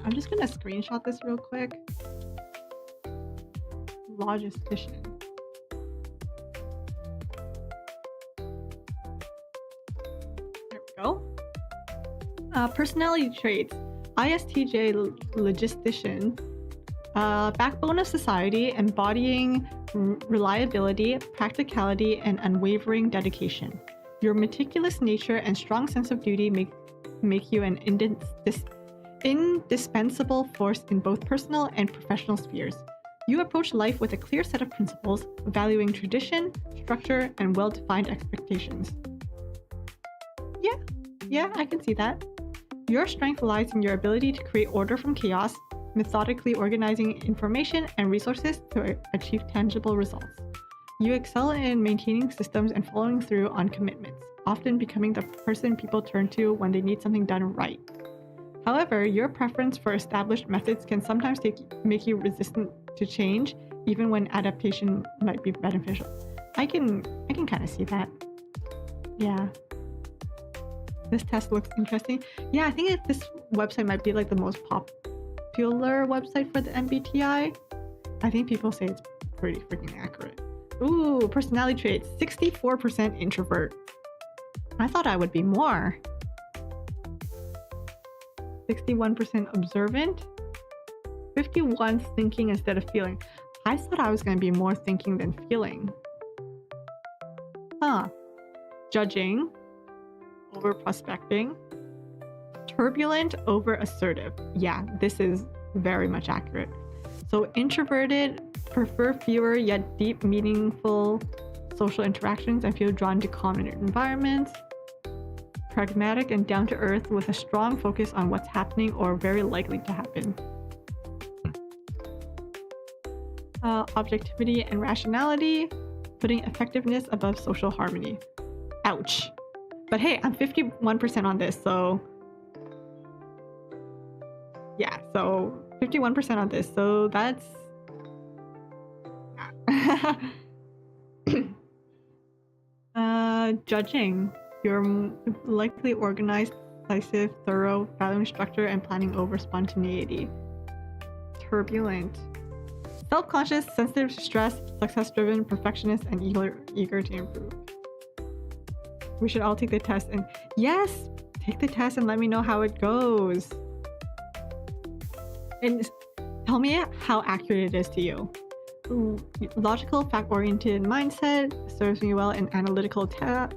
I'm just gonna screenshot this real quick. Logistician. There we go. Personality traits. ISTJ logistician. Backbone of society, embodying reliability, practicality, and unwavering dedication. Your meticulous nature and strong sense of duty make you an indispensable force in both personal and professional spheres. You approach life with a clear set of principles, valuing tradition, structure, and well-defined expectations. Yeah, I can see that. Your strength lies in your ability to create order from chaos, methodically organizing information and resources to achieve tangible results. You excel in maintaining systems and following through on commitments, often becoming the person people turn to when they need something done right. However, your preference for established methods can sometimes make you resistant to change, even when adaptation might be beneficial. I can kind of see that. Yeah. This test looks interesting. Yeah, I think this website might be like the most popular website for the MBTI. I think people say it's pretty freaking accurate. Ooh, personality traits. 64% introvert. I thought I would be more. 61% observant. 51 thinking instead of feeling. I thought I was going to be more thinking than feeling. Judging over prospecting. Turbulent over assertive. Yeah, this is very much accurate. So introverted, prefer fewer yet deep, meaningful social interactions and feel drawn to common environments. Pragmatic and down to earth with a strong focus on what's happening or very likely to happen. Objectivity and rationality, putting effectiveness above social harmony. Ouch. But hey, I'm 51% on this, so yeah, so 51% on this, so that's judging. You're likely organized, decisive, thorough, valuing structure and planning over spontaneity. Turbulent. Self-conscious, sensitive to stress, success-driven, perfectionist, and eager to improve. We should all take the test. And yes, take the test and let me know how it goes. And tell me how accurate it is to you. Logical, fact-oriented mindset serves me well in analytical tasks,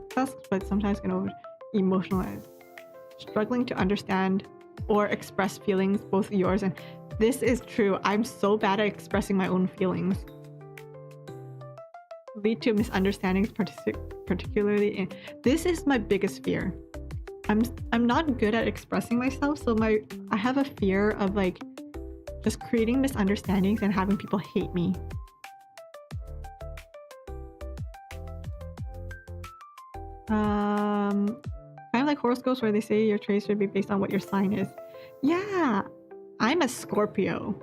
but sometimes can over emotionalize. Struggling to understand or express feelings, both yours and... This is true. I'm so bad at expressing my own feelings. Lead to misunderstandings, particularly in... This is my biggest fear. I'm not good at expressing myself, so I have a fear of like just creating misunderstandings and having people hate me. Kind of like horoscopes where they say your traits should be based on what your sign is. Yeah, I'm a Scorpio.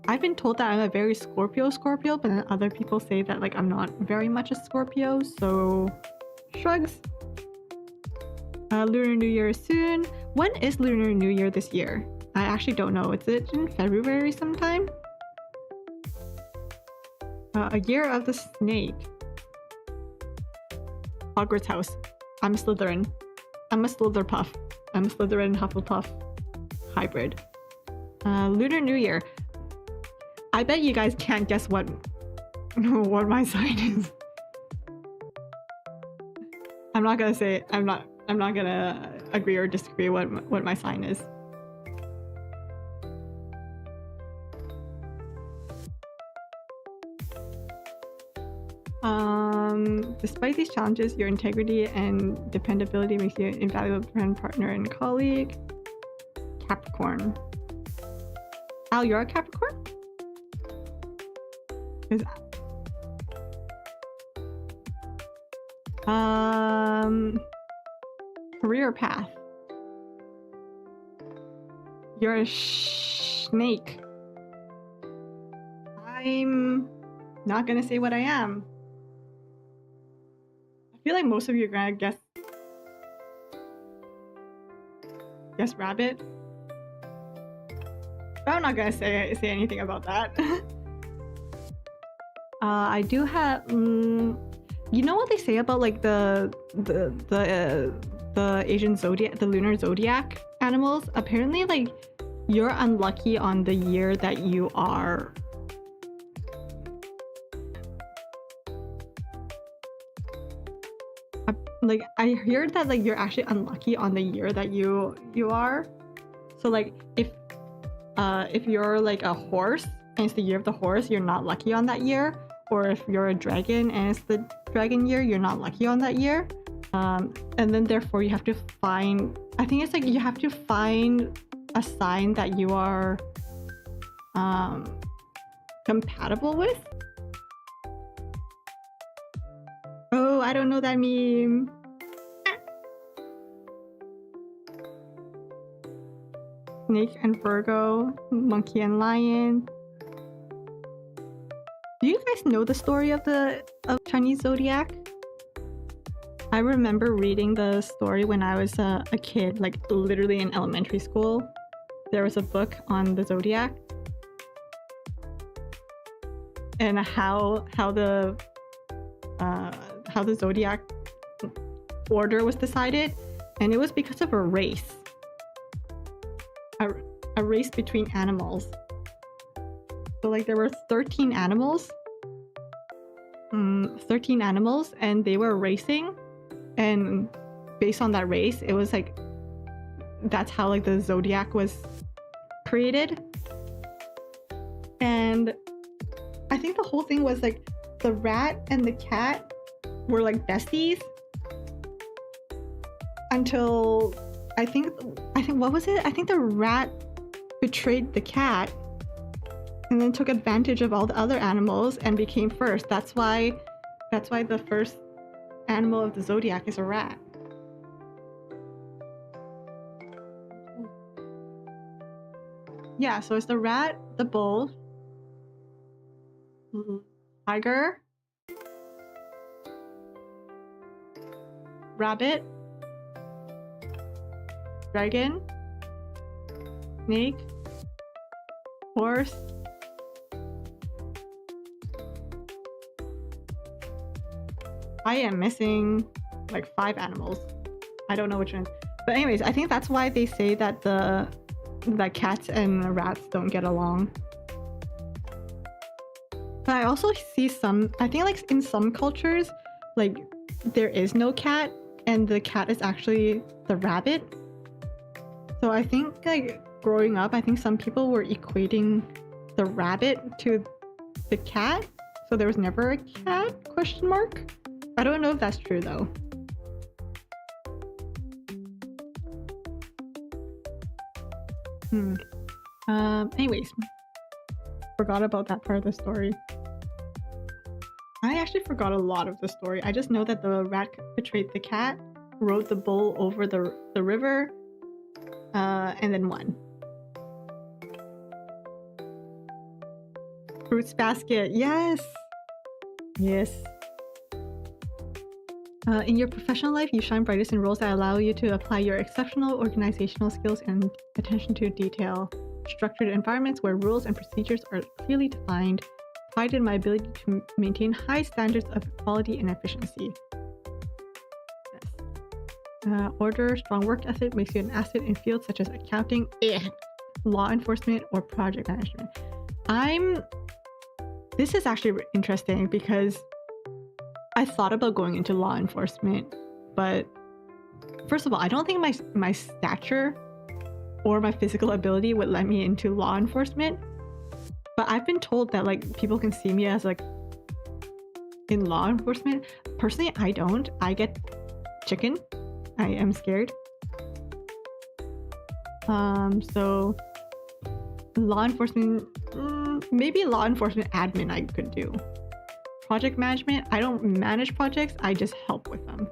I've been told that I'm a very Scorpio, but then other people say that like I'm not very much a Scorpio, so shrugs. Lunar New Year is soon. When is Lunar New Year this year? I actually don't know. Is it in February sometime? A year of the snake. Hogwarts house. I'm a Slytherin. I'm a Slitherpuff. I'm a Slytherin Hufflepuff hybrid. Lunar New Year. I bet you guys can't guess what my sign is. I'm not gonna say it. I'm not gonna agree or disagree what my sign is. Despite these challenges, your integrity and dependability makes you an invaluable friend, partner, and colleague. Capricorn. Al, you're a Capricorn? Career path. You're a snake. I'm not gonna say what I am. I feel like most of you are gonna guess rabbit. But I'm not gonna say anything about that. I do have you know what they say about like the Asian zodiac, the lunar zodiac animals? Apparently like you're unlucky on the year that you are like I heard that like you're actually unlucky on the year that you are. So like if you're like a horse and it's the year of the horse, you're not lucky on that year. Or if you're a dragon and it's the dragon year, you're not lucky on that year. And then therefore you have to find, I think it's like you have to find a sign that you are compatible with. Oh, I don't know that meme. Snake and Virgo, monkey and lion. Do you guys know the story of Chinese zodiac? I remember reading the story when I was a kid, like literally in elementary school. There was a book on the zodiac and how the zodiac order was decided, and it was because of a race. A race between animals. So like there were 13 animals. 13 animals, and they were racing, and based on that race, it was like that's how like the zodiac was created. And I think the whole thing was like the rat and the cat were like besties until I think what was it? I think the rat betrayed the cat and then took advantage of all the other animals and became first. That's why the first animal of the zodiac is a rat. Yeah, so it's the rat, the bull, tiger, rabbit, dragon, snake, horse, I am missing like 5 animals. I don't know which ones. But anyways, I think that's why they say that that cats and rats don't get along. But I also see I think like in some cultures, like there is no cat and the cat is actually the rabbit. So I think like growing up, I think some people were equating the rabbit to the cat. So there was never a cat, ? I don't know if that's true though. Anyways, forgot about that part of the story. I actually forgot a lot of the story. I just know that the rat betrayed the cat, rode the bull over the river, and then won. Fruits basket, yes! Yes. In your professional life, you shine brightest in roles that allow you to apply your exceptional organizational skills and attention to detail. Structured environments where rules and procedures are clearly defined. Pride in my ability to maintain high standards of quality and efficiency. Yes. Order, strong work ethic makes you an asset in fields such as accounting, law enforcement, or project management. This is actually interesting because I thought about going into law enforcement, but first of all, I don't think my stature or my physical ability would let me into law enforcement. But I've been told that like people can see me as like in law enforcement. Personally, I don't. I get chicken. I am scared. So law enforcement, maybe law enforcement admin I could do. Project management, I don't manage projects, I just help with them.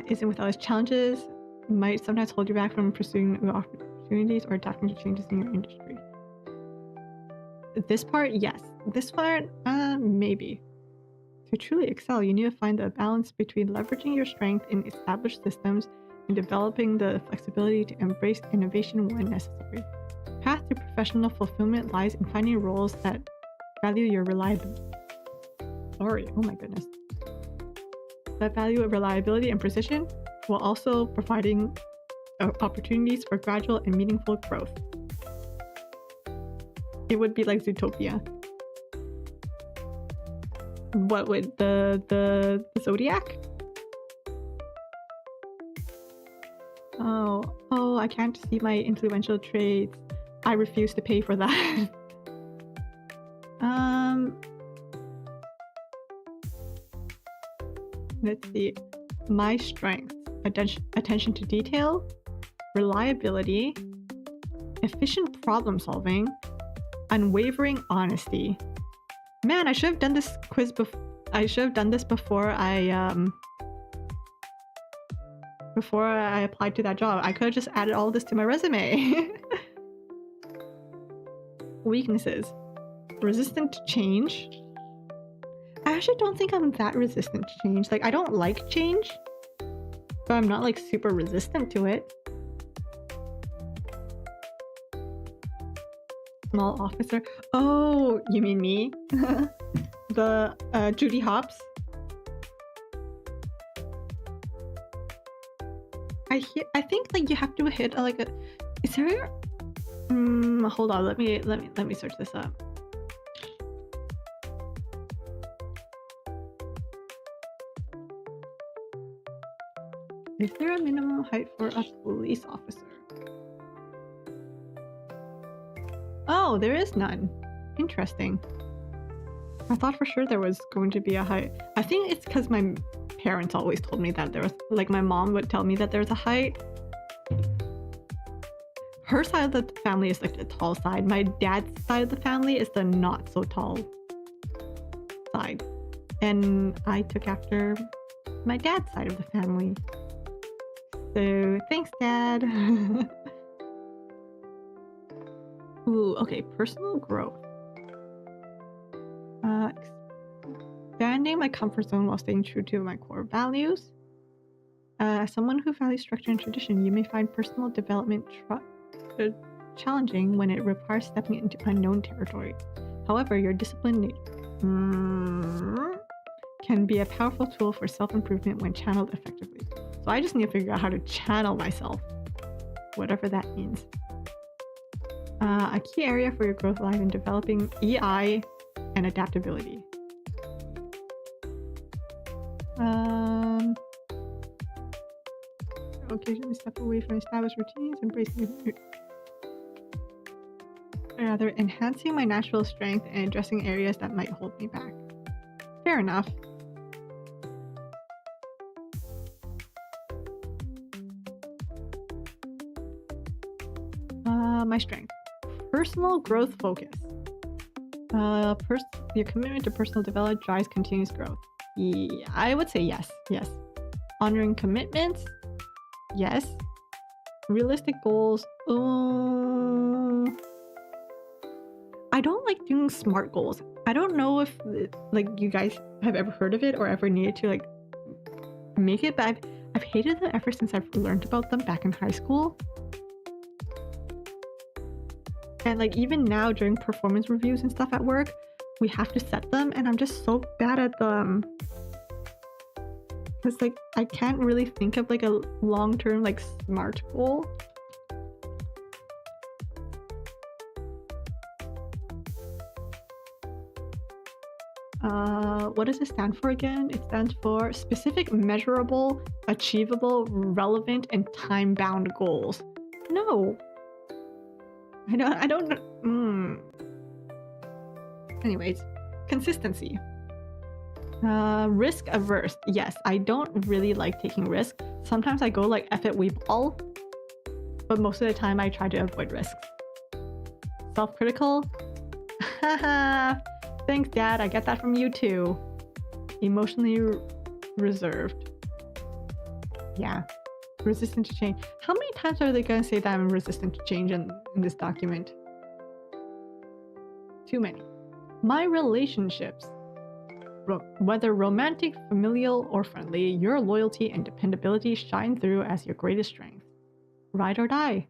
Isn't without its challenges, might sometimes hold you back from pursuing new opportunities or adapting to changes in your industry. This part, yes. This part, maybe. To truly excel, you need to find the balance between leveraging your strength in established systems and developing the flexibility to embrace innovation when necessary. Path to professional fulfillment lies in finding roles that value your reliability. Oh my goodness. That value of reliability and precision, while also providing opportunities for gradual and meaningful growth. It would be like Zootopia. What would the Zodiac? Oh, I can't see my influential traits. I refuse to pay for that. Let's see. My strengths: attention to detail, reliability, efficient problem solving, unwavering honesty. Man, I should have done this quiz before. I should have done this before I applied to that job. I could have just added all this to my resume. Weaknesses: resistant to change. I actually don't think I'm that resistant to change. Like, I don't like change, but I'm not like super resistant to it. Small officer. Oh, you mean me? The Judy Hopps. I think like you have to hit like a. Is there? Hold on. Let me search this up. Is there a minimum height for a police officer? Oh, there is none. Interesting. I thought for sure there was going to be a height. I think it's because my parents always told me that there was, like my mom would tell me that there's a height. Her side of the family is like the tall side. My dad's side of the family is the not so tall side. And I took after my dad's side of the family. So thanks, Dad. Ooh, okay, personal growth. Expanding my comfort zone while staying true to my core values. As someone who values structure and tradition, you may find personal development challenging when it requires stepping into unknown territory. However, your disciplined can be a powerful tool for self-improvement when channeled effectively. So I just need to figure out how to channel myself, whatever that means. A key area for your growth lies in developing EI and adaptability. Occasionally step away from established routines, embracing rather enhancing my natural strength and addressing areas that might hold me back. Fair enough. My strength. Personal growth focus. Your commitment to personal development drives continuous growth. Yeah, I would say yes. Yes. Honoring commitments. Yes. Realistic goals. I don't like doing SMART goals. I don't know if like you guys have ever heard of it or ever needed to like make it, but I've hated them ever since I've learned about them back in high school. And like even now during performance reviews and stuff at work, we have to set them and I'm just so bad at them. It's like I can't really think of like a long-term like SMART goal. What does it stand for again? It stands for specific, measurable, achievable, relevant, and time-bound goals. No. I don't Anyways, consistency. Risk averse. Yes, I don't really like taking risks. Sometimes I go like F it, we ball. But most of the time I try to avoid risks. Self-critical. Haha. Thanks, Dad. I get that from you too. Emotionally reserved. Yeah. Resistant to change. How many times are they going to say that I'm resistant to change in this document? Too many. My relationships. Whether romantic, familial, or friendly, your loyalty and dependability shine through as your greatest strength. Ride or die.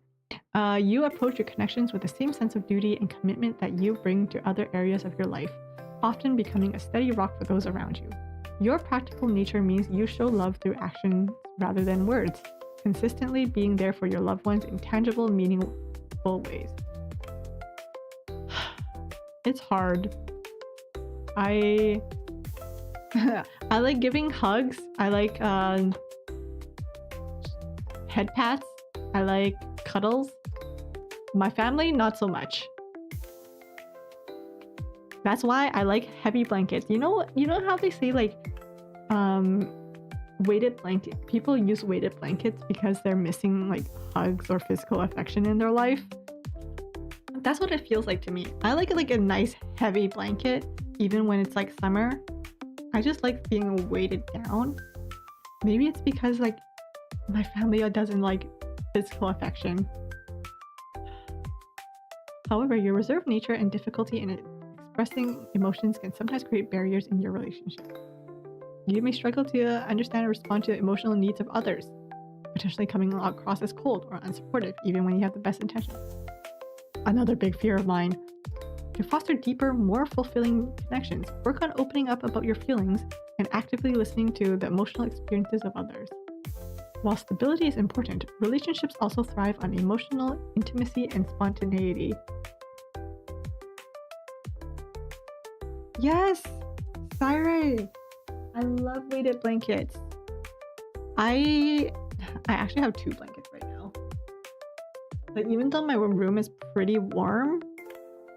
You approach your connections with the same sense of duty and commitment that you bring to other areas of your life, often becoming a steady rock for those around you. Your practical nature means you show love through action rather than words, consistently being there for your loved ones in tangible, meaningful ways. It's hard. I like giving hugs. I like head pats. I like cuddles. My family, not so much. That's why I like heavy blankets. You know how they say like weighted blanket. People use weighted blankets because they're missing like hugs or physical affection in their life. That's what it feels like to me. I like a nice heavy blanket even when it's like summer. I just like being weighted down. Maybe it's because like my family doesn't like physical affection. However, your reserved nature and difficulty in expressing emotions can sometimes create barriers in your relationship. You may struggle to understand and respond to the emotional needs of others, potentially coming across as cold or unsupportive even when you have the best intentions. Another big fear of mine. To foster deeper, more fulfilling connections, work on opening up about your feelings and actively listening to the emotional experiences of others. While stability is important, relationships also thrive on emotional intimacy and spontaneity. Yes! Siren! I love weighted blankets. I actually have 2 blankets right now. Like even though my room is pretty warm,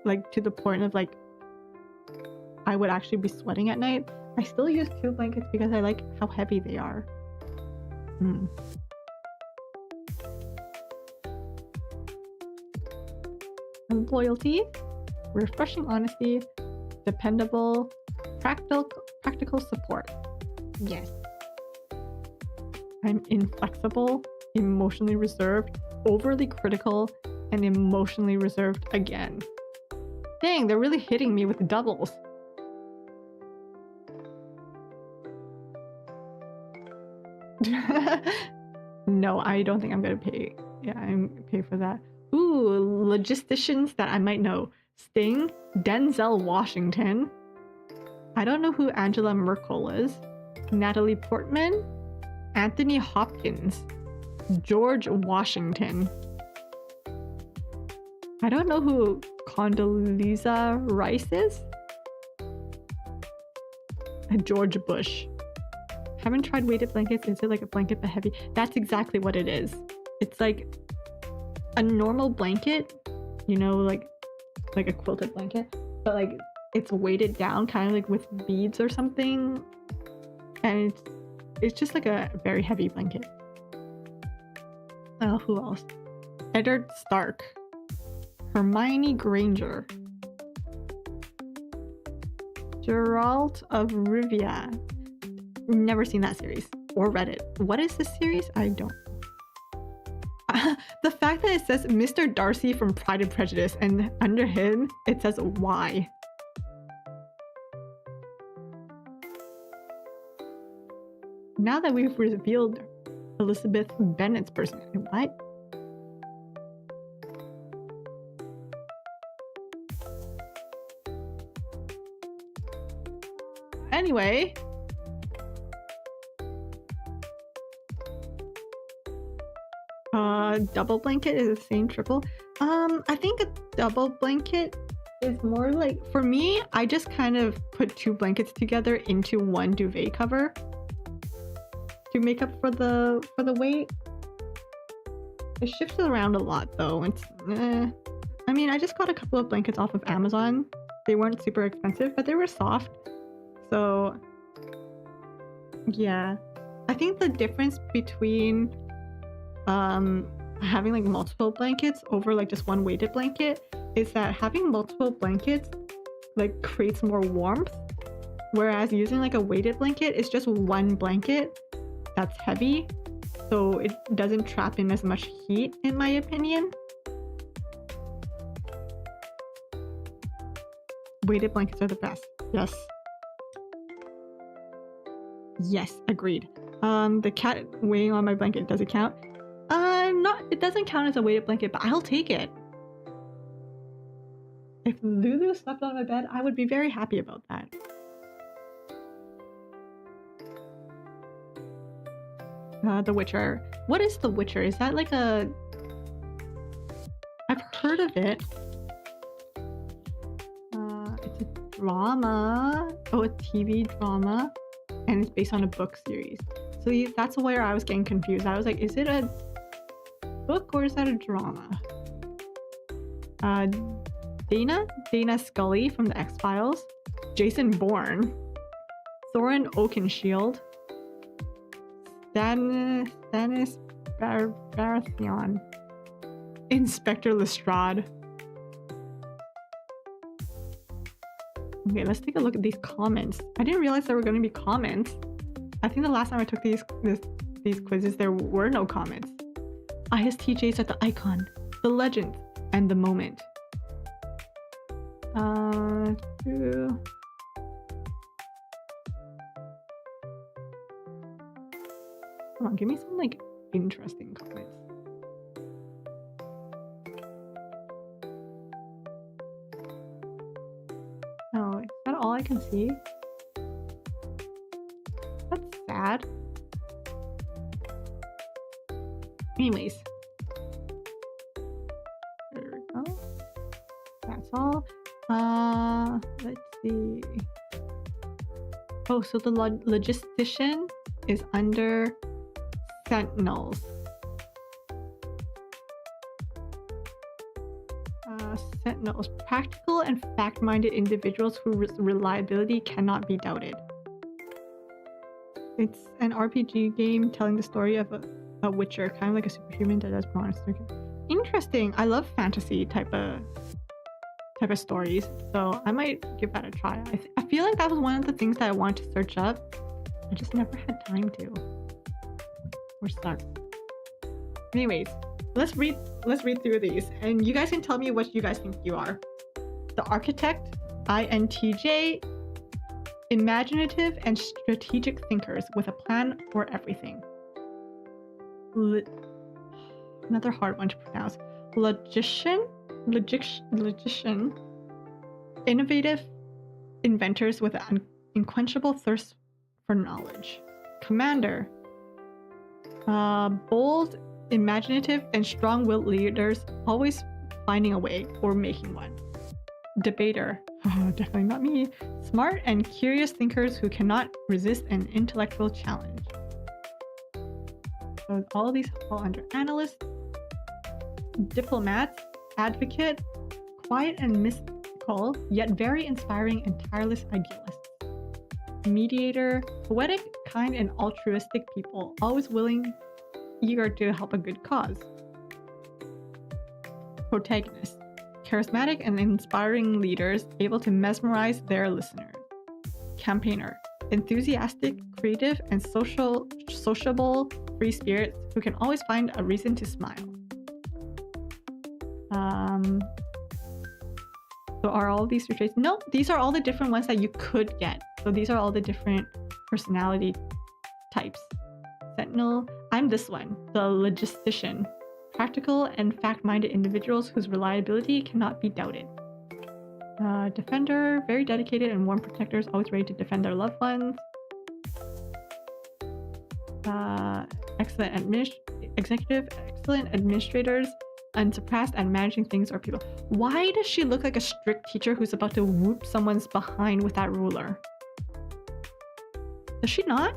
like to the point of like I would actually be sweating at night, I still use 2 blankets because I like how heavy they are. Loyalty, refreshing honesty, dependable, practical support. Yes. I'm inflexible, emotionally reserved, overly critical, and emotionally reserved again. Dang, they're really hitting me with doubles. No, I don't think I'm gonna pay. Yeah, I'm pay for that. Ooh, logisticians that I might know. Sting, Denzel Washington. I don't know who Angela Merkel is. Natalie Portman, Anthony Hopkins, George Washington. I don't know who Condoleezza Rice is. George Bush. Haven't tried weighted blankets. Is it like a blanket but heavy? That's exactly what it is. It's like a normal blanket, you know, like a quilted blanket, but like it's weighted down, kind of like with beads or something, and it's just like a very heavy blanket. Oh, who else? Eddard Stark, Hermione Granger, Geralt of Rivia. Never seen that series or read it. What is this series? I don't. The fact that it says Mr. Darcy from Pride and Prejudice and under him it says why. Now that we've revealed Elizabeth Bennet's personality, what? Anyway. Double blanket is the same triple. I think a double blanket is more like, for me, I just kind of put two blankets together into one duvet cover to make up for the weight. It shifts around a lot though. It's I mean, I just got a couple of blankets off of Amazon. They weren't super expensive, but they were soft. So yeah, I think the difference between having like multiple blankets over like just one weighted blanket is that having multiple blankets like creates more warmth, whereas using like a weighted blanket is just one blanket that's heavy, so it doesn't trap in as much heat, in my opinion. Weighted blankets are the best. Yes, agreed. The cat weighing on my blanket, does it count? It doesn't count as a weighted blanket, but I'll take it. If Lulu slept on my bed, I would be very happy about that. The Witcher. What is The Witcher? Is that like a... I've heard of it. It's a drama. Oh, a TV drama. And it's based on a book series. So that's where I was getting confused. I was like, is it a book or is that a drama? Dana Scully from the X-Files, Jason Bourne, Thorin Oakenshield, Stannis Baratheon, Inspector Lestrade. Okay, let's take a look at these comments. I didn't realize there were going to be comments. I think the last time I took these quizzes, there were no comments. ISTJs are the icon, the legend, and the moment. Come on, give me some like interesting comments. Oh, is that all I can see? That's sad. Anyways, there we go. That's all. Let's see. Oh, so the logistician is under Sentinels. Sentinels, practical and fact-minded individuals whose reliability cannot be doubted. It's an RPG game telling the story of a witcher, kind of like a superhuman that does monster. Interesting. I love fantasy type of stories, so I might give that a try. I feel like that was one of the things that I wanted to search up. I just never had time to. We're stuck. Anyways, let's read through these, and you guys can tell me what you guys think you are. The Architect, INTJ, imaginative and strategic thinkers with a plan for everything. Another hard one to pronounce. Logician, innovative inventors with an unquenchable thirst for knowledge. Commander, bold, imaginative, and strong-willed leaders, always finding a way or making one. Debater, definitely not me. Smart and curious thinkers who cannot resist an intellectual challenge. So all these fall under analyst. Diplomat, advocate, quiet and mystical, yet very inspiring and tireless idealists. Mediator, poetic, kind, and altruistic people, always willing, eager to help a good cause. Protagonist, charismatic and inspiring leaders, able to mesmerize their listeners. Campaigner, enthusiastic, creative, and sociable free spirits who can always find a reason to smile. So are all these your traits? No, these are all the different ones that you could get. So these are all the different personality types. Sentinel, I'm this one, the logistician. Practical and fact-minded individuals whose reliability cannot be doubted. Defender, very dedicated and warm protectors, always ready to defend their loved ones. Executive, excellent administrators, unsurpassed at managing things or people. Why does she look like a strict teacher who's about to whoop someone's behind with that ruler? Does she not?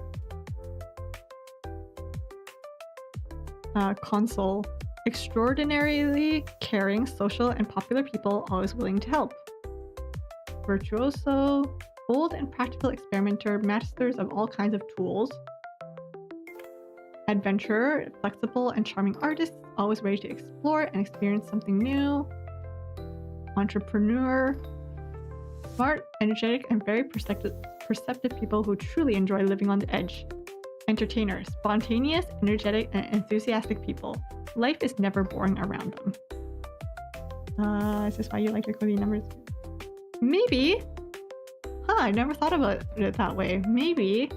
Consul, extraordinarily caring, social, and popular people, always willing to help. Virtuoso, bold and practical experimenter, masters of all kinds of tools. Adventurer, flexible and charming artist, always ready to explore and experience something new. Entrepreneur, smart, energetic, and very perceptive people who truly enjoy living on the edge. Entertainer, spontaneous, energetic, and enthusiastic people. Life is never boring around them. Is this why you like your cozy numbers? Maybe. I never thought about it that way. Maybe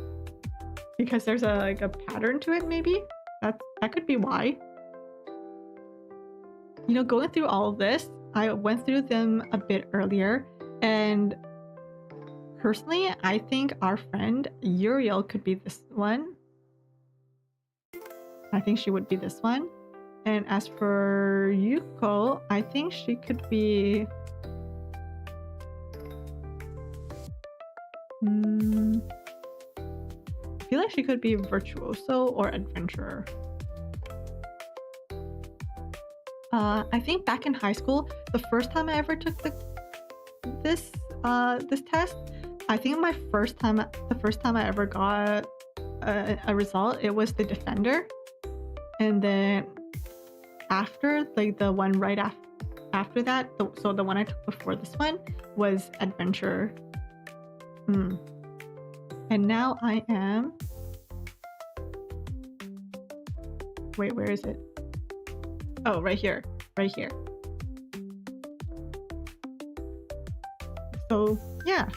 because there's a pattern to it. Maybe that could be why. You know, going through all of this, I went through them a bit earlier, and personally, I think our friend Uriel could be this one. I think she would be this one. And as for Yuko, I think she could be... I feel like she could be virtuoso or adventurer. I think back in high school, the first time I ever took this test, I think the first time I ever got a result, it was the defender, and then after, like the one right after that, so the one I took before this one was adventurer. And now I am... Wait, where is it? Oh, right here. Right here. So, yeah.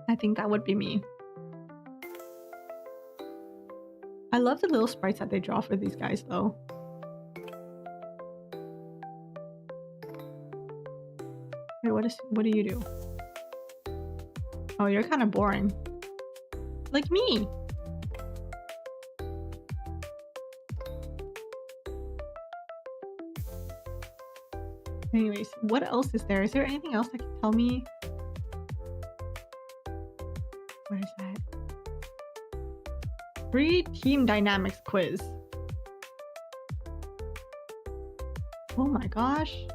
I think that would be me. I love the little sprites that they draw for these guys, though. Wait, what do you do? Oh, you're kind of boring. Like me. Anyways, what else is there? Is there anything else that can tell me? What is that? Free team dynamics quiz. Oh my gosh.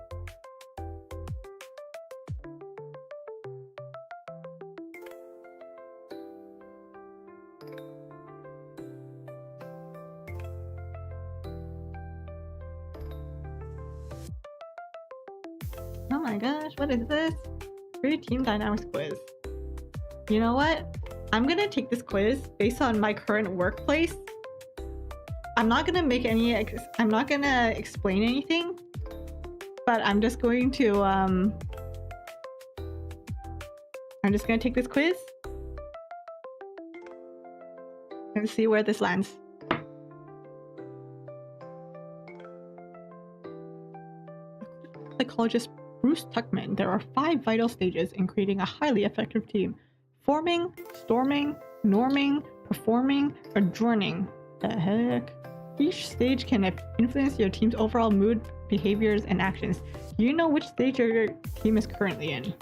Oh my gosh, what is this? Free team dynamics quiz. You know what? I'm gonna take this quiz based on my current workplace. I'm not gonna make any, I'm not gonna explain anything, but I'm just going to, I'm just gonna take this quiz and see where this lands. psychologist Bruce Tuckman, there are 5 vital stages in creating a highly effective team: forming, storming, norming, performing, adjourning. The heck? Each stage can influence your team's overall mood, behaviors, and actions. Do you know which stage your team is currently in?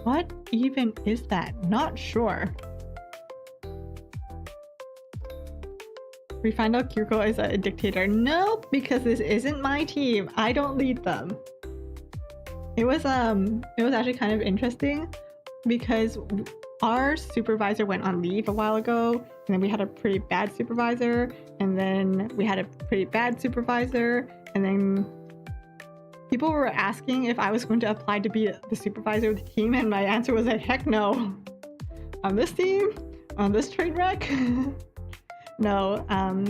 What even is that? Not sure. We find out Kyuko is a dictator. Nope, because this isn't my team. I don't lead them. It was actually kind of interesting because our supervisor went on leave a while ago, and then we had a pretty bad supervisor, and then we had a pretty bad supervisor, and then people were asking if I was going to apply to be the supervisor of the team, and my answer was like, heck no. On this team? On this train wreck? No,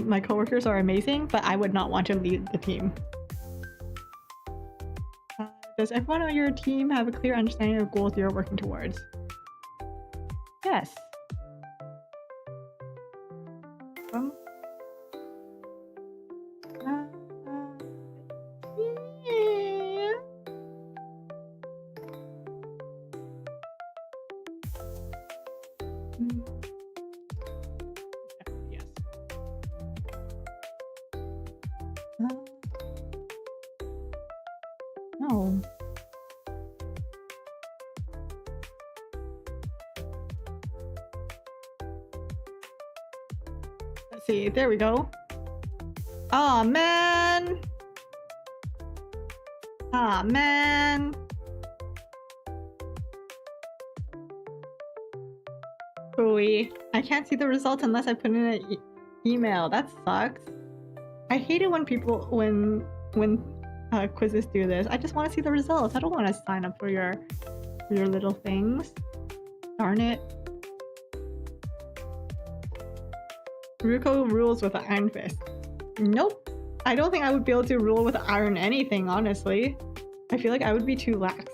my coworkers are amazing, but I would not want to lead the team. Does everyone on your team have a clear understanding of goals you're working towards? Yes. Yeah. Yes. No. Let's see, there we go. Aw, man! Aw, man! Ooey. I can't see the results unless I put in an email. That sucks. I hate it when people, when quizzes do this. I just want to see the results. I don't want to sign up for your little things. Darn it. Ruko rules with an iron fist. Nope. I don't think I would be able to rule with iron anything, honestly. I feel like I would be too lax.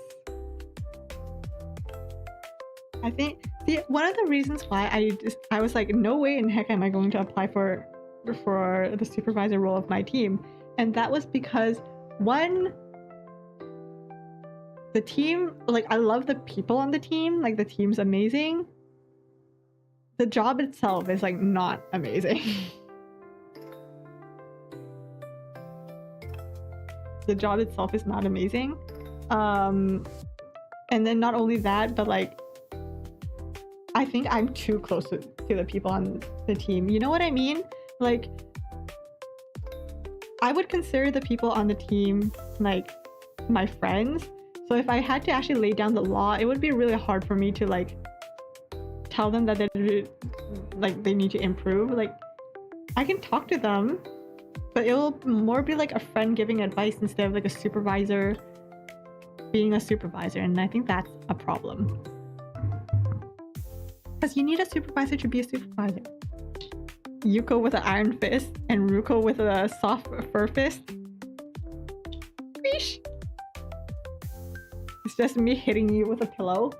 I think one of the reasons why I was like, no way in heck am I going to apply for the supervisor role of my team, and that was because one, the team, like, I love the people on the team, like the team's amazing. The job itself is like not amazing. The job itself is not amazing. And then not only that, but like I think I'm too close to the people on the team. You know what I mean? Like, I would consider the people on the team like my friends. So if I had to actually lay down the law, it would be really hard for me to like tell them that they need to improve. Like, I can talk to them, but it'll more be like a friend giving advice instead of like a supervisor being a supervisor, and I think that's a problem. Because you need a supervisor to be a supervisor. Yuko with an iron fist and Ruko with a soft fur fist. Sheesh. It's just me hitting you with a pillow.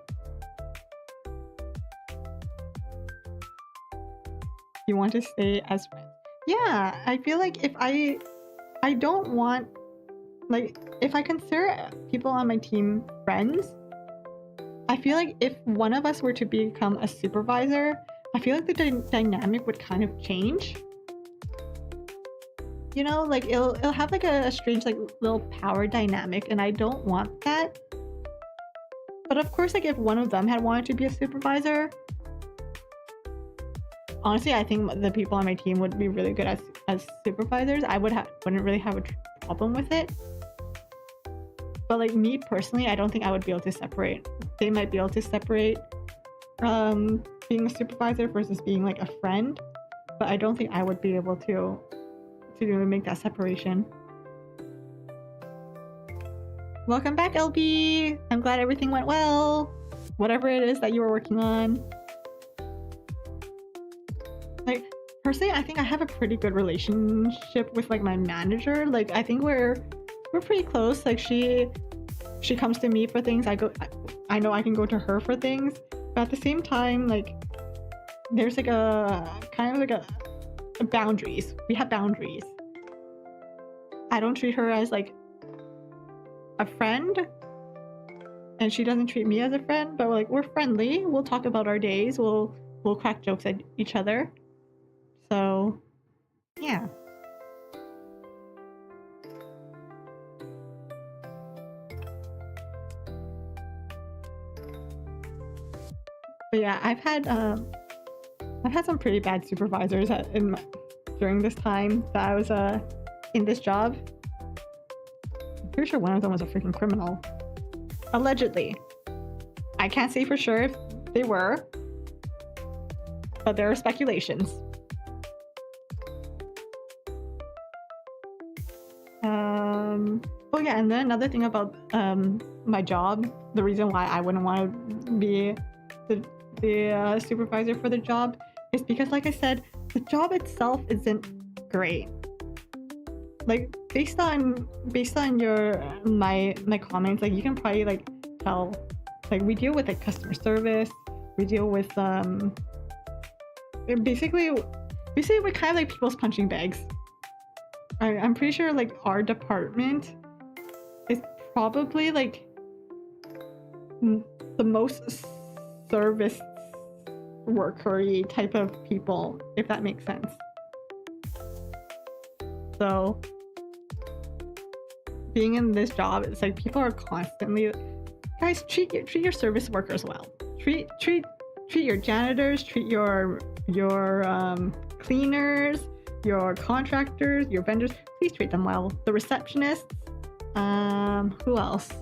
You want to stay as friends. Yeah, I feel like if I don't want, like, if I consider people on my team friends, I feel like if one of us were to become a supervisor, I feel like the dynamic would kind of change. You know, like it'll have like a strange like little power dynamic, and I don't want that. But of course, like if one of them had wanted to be a supervisor, honestly, I think the people on my team would be really good as supervisors. I wouldn't really have a problem with it. But like me personally, I don't think I would be able to separate. They might be able to separate being a supervisor versus being like a friend, but I don't think I would be able to make that separation. Welcome back, LB! I'm glad everything went well. Whatever it is that you were working on. Like, personally, I think I have a pretty good relationship with like my manager. Like, I think we're pretty close. Like, she comes to me for things. I know I can go to her for things. But at the same time, like, there's like a kind of like a boundaries. We have boundaries. I don't treat her as like a friend, and she doesn't treat me as a friend, but we're friendly. We'll talk about our days. We'll crack jokes at each other. So, yeah. But yeah, I've had some pretty bad supervisors during this time that I was in this job. I'm pretty sure one of them was a freaking criminal. Allegedly. I can't say for sure if they were, but there are speculations. Oh yeah, and then another thing about my job, the reason why I wouldn't want to be the supervisor for the job is because, like I said, the job itself isn't great. Like based on my comments, like you can probably like tell, like we deal with like customer service, we deal with basically we're kind of like people's punching bags. I'm pretty sure like our department is probably like the most service worker-y type of people, if that makes sense. So being in this job, it's like people are constantly, guys, treat your service workers well. Treat your janitors, treat your cleaners, your contractors, your vendors. Please treat them well. The receptionists. Who else?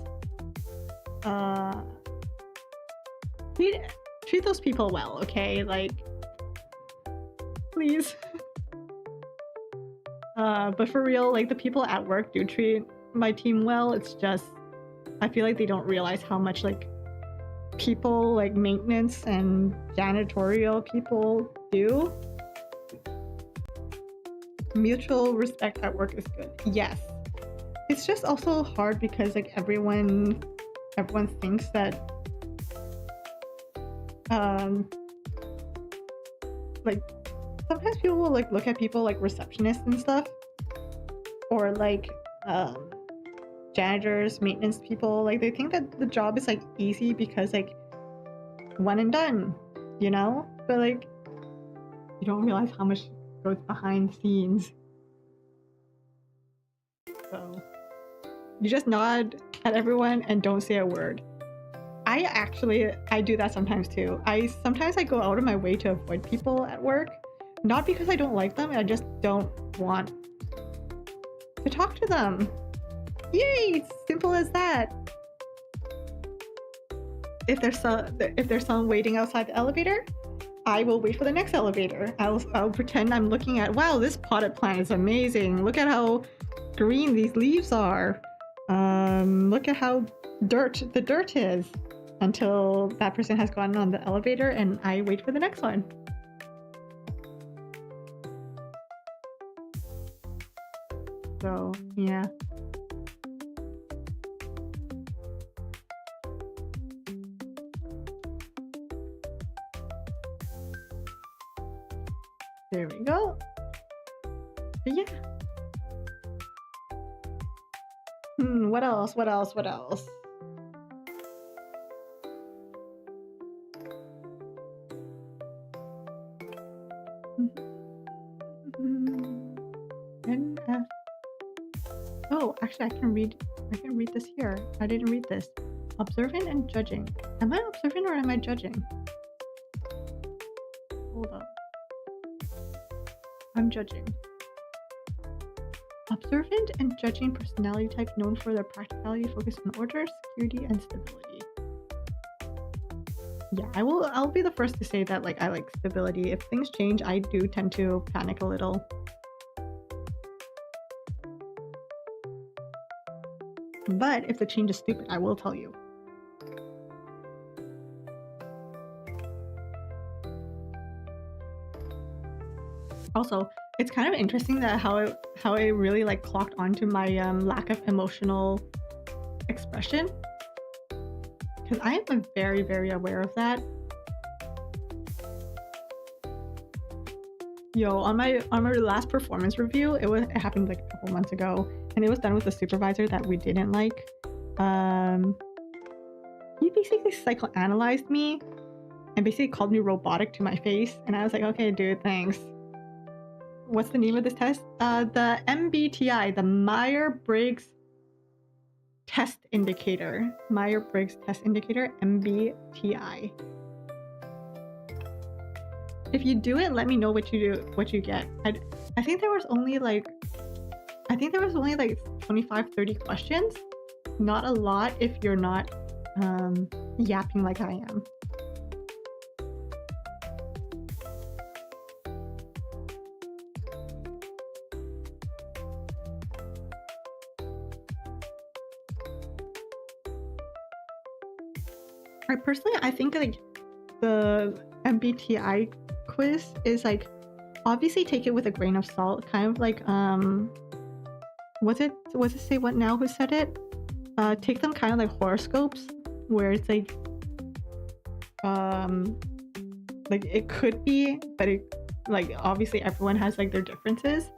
Treat those people well, okay? Like, please. But for real, like the people at work do treat my team well. It's just, I feel like they don't realize how much like people, like maintenance and janitorial people do. Mutual respect at work is good. Yes. It's just also hard because like everyone thinks that like sometimes people will like look at people like receptionists and stuff, or like janitors, maintenance people, like they think that the job is like easy because like one and done, you know? But like you don't realize how much goes behind the scenes. So you just nod at everyone and don't say a word. I do that sometimes too. Sometimes I go out of my way to avoid people at work, not because I don't like them, I just don't want to talk to them. Yay! It's simple as that. If there's someone waiting outside the elevator, I will wait for the next elevator. I'll pretend I'm looking at, wow, this potted plant is amazing. Look at how green these leaves are. Look at how the dirt is, until that person has gone on the elevator and I wait for the next one. So, yeah. There we go. But yeah. What else? Oh, actually, I can read this here. I didn't read this. Observant and judging. Am I observant or am I judging? Hold up. I'm judging. Observant and judging personality type known for their practicality, focus on order, security, and stability. Yeah, I'll be the first to say that like I like stability. If things change, I do tend to panic a little. But if the change is stupid, I will tell you. Also, it's kind of interesting that how it really like clocked onto my lack of emotional expression, because I am very, very aware of that. Yo, on my last performance review, it happened like a couple months ago, and it was done with a supervisor that we didn't like. He basically psychoanalyzed me and basically called me robotic to my face, and I was like, okay, dude, thanks. What's the name of this test? The MBTI, the Myers-Briggs Test Indicator. Myers-Briggs Test Indicator, MBTI. If you do it, let me know what you get. I think there was only like 25-30 questions. Not a lot if you're not yapping like I am. I think like the MBTI quiz is like, obviously take it with a grain of salt, kind of like was it say what now who said it? Take them kind of like horoscopes, where it's like it could be, but it, like, obviously everyone has like their differences.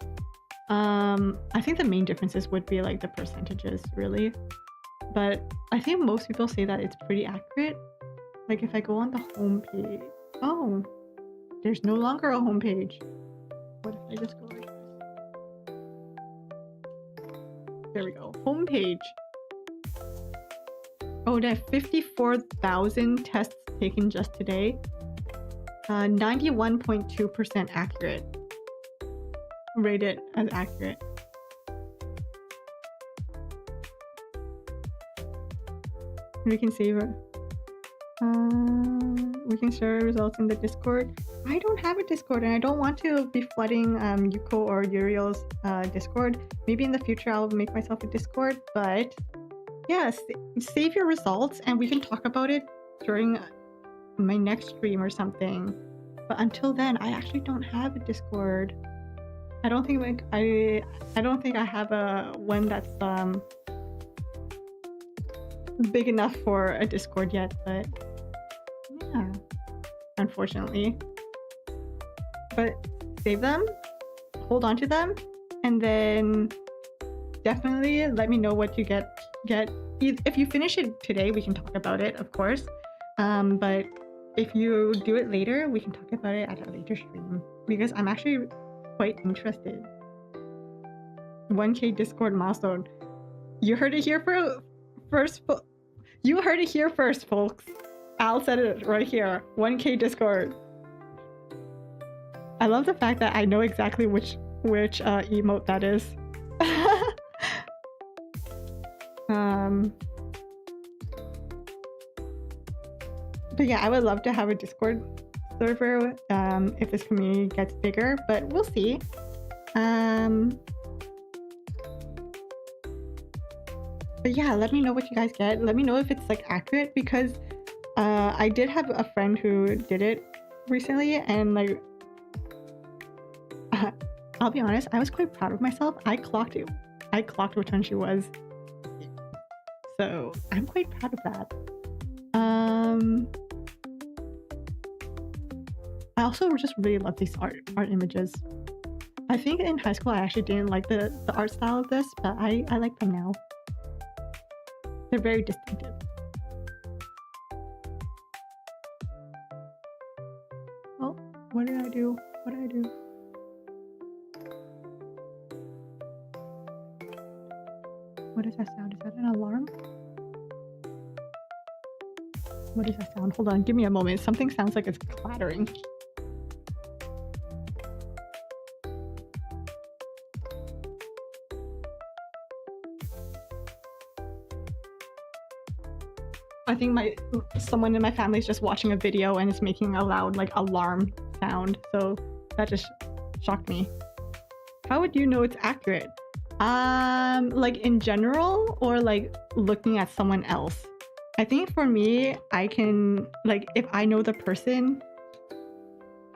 I think the main differences would be like the percentages, really. But I think most people say that it's pretty accurate. Like if I go on the home page, oh, there's no longer a home page. What if I just go like this? There we go, home page. Oh, there are 54,000 tests taken just today. 91.2% accurate. Rated as accurate. We can save it. We can share results in the Discord. I don't have a Discord, and I don't want to be flooding Yuko or Uriel's Discord. Maybe in the future I'll make myself a Discord, but yes, save your results and we can talk about it during my next stream or something. But until then, I actually don't have a Discord. I don't think I have a one that's big enough for a Discord yet, but yeah, unfortunately. But save them, hold on to them, and then definitely let me know what you get. If you finish it today, we can talk about it, of course. But if you do it later, we can talk about it at a later stream, because I'm actually quite interested. 1K Discord milestone. You heard it here first. You heard it here first, folks. Al said it right here. 1K Discord. I love the fact that I know exactly which emote that is. But yeah, I would love to have a Discord server if this community gets bigger, but we'll see. But yeah, let me know what you guys get. Let me know if it's like accurate, because I did have a friend who did it recently, and like I'll be honest, I was quite proud of myself. I clocked it. I clocked which one she was. So I'm quite proud of that. I also just really love these art images. I think in high school I actually didn't like the art style of this, but I like them now. They're very distinctive. Oh, what did I do? What did I do? What is that sound? Is that an alarm? What is that sound? Hold on, give me a moment. Something sounds like it's clattering. I think someone in my family is just watching a video and it's making a loud like alarm sound. So that just shocked me. How would you know it's accurate? Like in general, or like looking at someone else? I think for me, I can, like, if I know the person,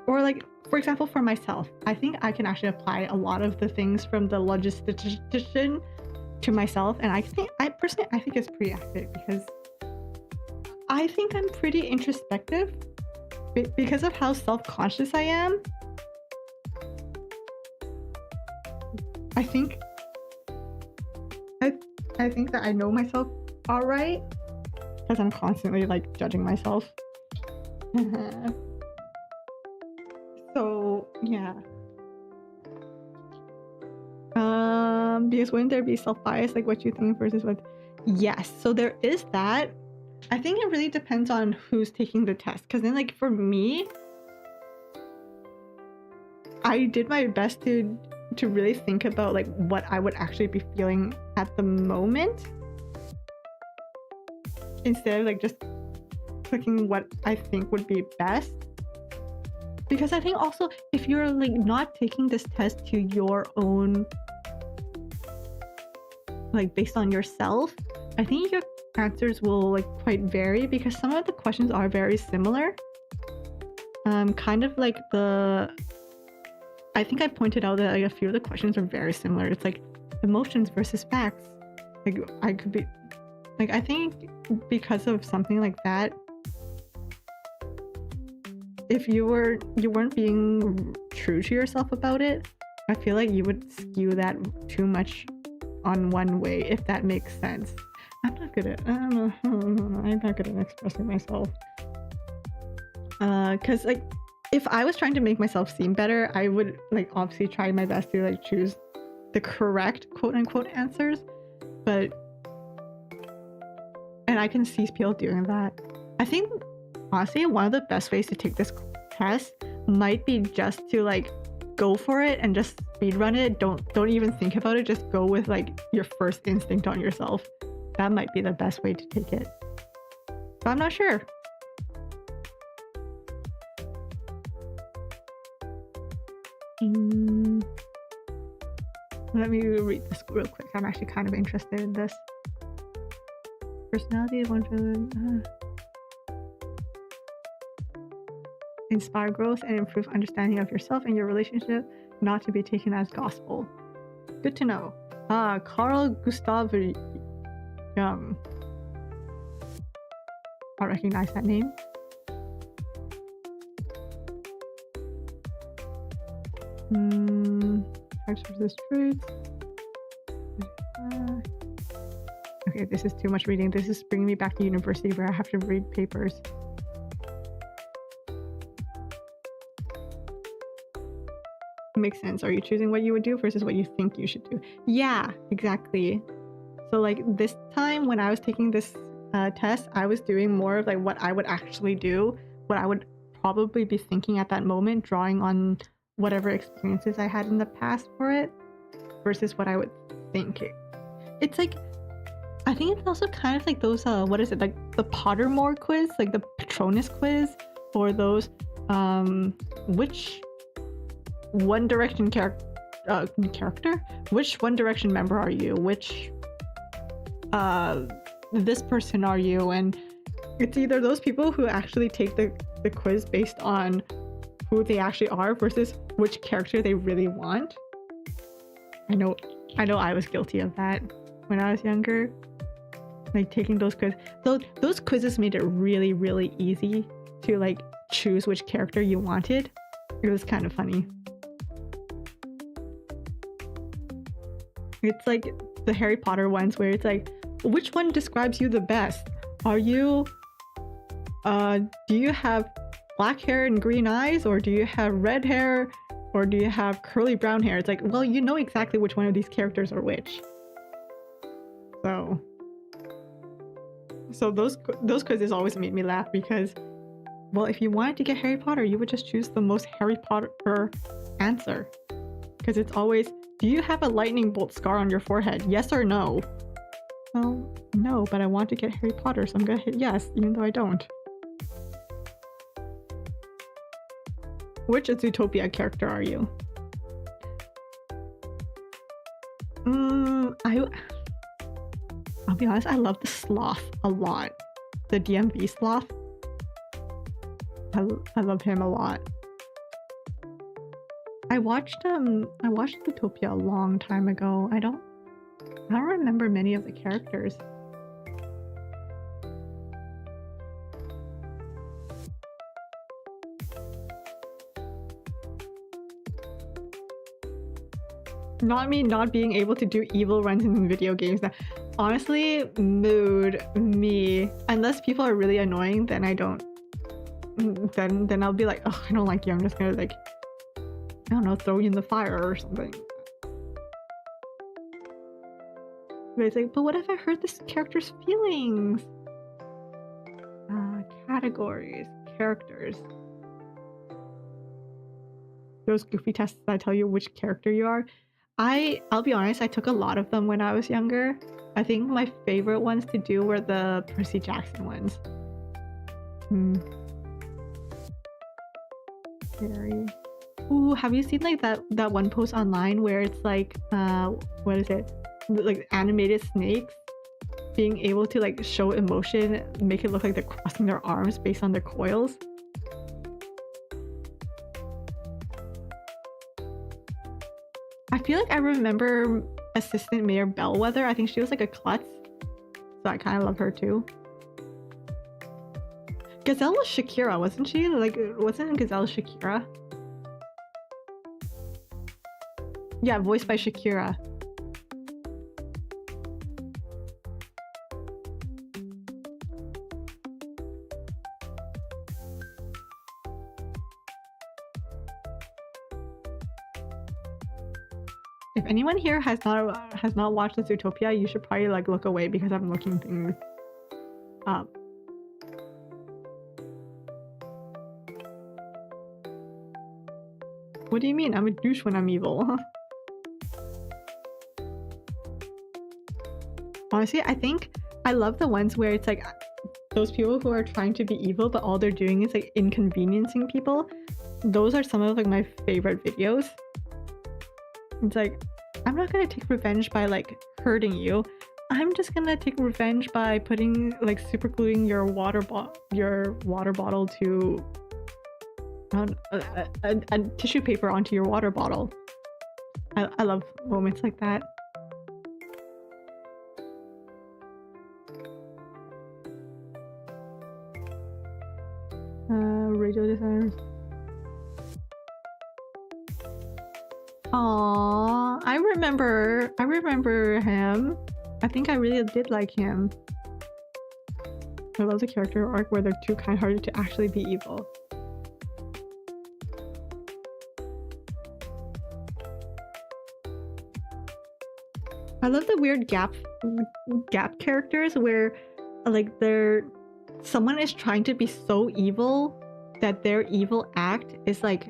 or like, for example, for myself, I think I can actually apply a lot of the things from the logistician to myself. And I personally think it's pretty accurate, because I think I'm pretty introspective because of how self-conscious I am. I think that I know myself all right, because I'm constantly like judging myself. So yeah. Because wouldn't there be self-bias, like what you think versus what? Yes, so there is that. I think it really depends on who's taking the test. Because then, like, for me, I did my best to really think about like what I would actually be feeling at the moment, instead of like just clicking what I think would be best. Because I think also if you're like not taking this test to your own, like based on yourself, I think your answers will like quite vary, because some of the questions are very similar. Kind of like I think I pointed out that like a few of the questions are very similar. It's like emotions versus facts. Like I could be like, I think because of something like that, if you weren't being true to yourself about it, I feel like you would skew that too much on one way, if that makes sense. I'm not good at expressing myself. Cause like if I was trying to make myself seem better, I would like obviously try my best to like choose the correct quote unquote answers. And I can see people doing that. I think honestly one of the best ways to take this test might be just to like go for it and just speed run it. Don't even think about it. Just go with like your first instinct on yourself. That might be the best way to take it. But I'm not sure. Let me read this real quick. I'm actually kind of interested in this. Personality, inspire growth and improve understanding of yourself and your relationship, not to be taken as gospel. Good to know. Carl Gustav Jung. I recognize that name. Types versus traits. Okay, this is too much reading. This is bringing me back to university where I have to read papers. Makes sense. Are you choosing what you would do versus what you think you should do? Yeah, exactly. So like this time when I was taking this test, I was doing more of like what I would actually do, what I would probably be thinking at that moment, drawing on whatever experiences I had in the past for it, versus what I would think. It's like, I think it's also kind of like those what is it, like the Pottermore quiz, like the Patronus quiz, or those which One Direction character? Which One Direction member are you? Which this person are you? And it's either those people who actually take the quiz based on who they actually are versus which character they really want. I know I was guilty of that when I was younger. Like taking those quizzes. Those quizzes made it really, really easy to like choose which character you wanted. It was kind of funny. It's like the Harry Potter ones where it's like, which one describes you the best? Are you do you have black hair and green eyes, or do you have red hair, or do you have curly brown hair? It's like, well, you know exactly which one of these characters are which. So those quizzes always made me laugh, because, well, if you wanted to get Harry Potter, you would just choose the most Harry Potter answer. Because it's always, do you have a lightning bolt scar on your forehead? Yes or no? Well, no, but I want to get Harry Potter, so I'm gonna hit yes, even though I don't. Which Zootopia character are you? I'll be honest, I love the sloth a lot. The DMV sloth. I love him a lot. I watched Zootopia a long time ago. I don't remember many of the characters. Not me not being able to do evil runs in video games. That honestly, mood me. Unless people are really annoying, then I don't. Then I'll be like, oh, I don't like you. I'm just gonna like, I don't know, throw you in the fire or something. But it's like, but what if I hurt this character's feelings? Categories, characters. Those goofy tests that tell you which character you are. I'll be honest, I took a lot of them when I was younger. I think my favorite ones to do were the Percy Jackson ones. Scary. Ooh, have you seen like that one post online where it's like what is it? Like animated snakes being able to like show emotion, make it look like they're crossing their arms based on their coils. I feel like I remember Assistant Mayor Bellwether. I think she was like a klutz, so I kind of love her too. Gazelle was Shakira, wasn't she? Like, wasn't Gazelle Shakira? Yeah, voiced by Shakira. If anyone here has not watched the Zootopia, you should probably like look away because I'm looking things up. What do you mean? I'm a douche when I'm evil. Honestly, I think I love the ones where it's like those people who are trying to be evil, but all they're doing is like inconveniencing people. Those are some of like my favorite videos. It's like, I'm not gonna take revenge by like hurting you. I'm just gonna take revenge by putting like super gluing your water bottle to a tissue paper onto your water bottle. I love moments like that. Radio designers. Aww, I remember him. I think I really did like him. I love the character arc where they're too kind-hearted to actually be evil. I love the weird gap characters where like someone is trying to be so evil that their evil act is like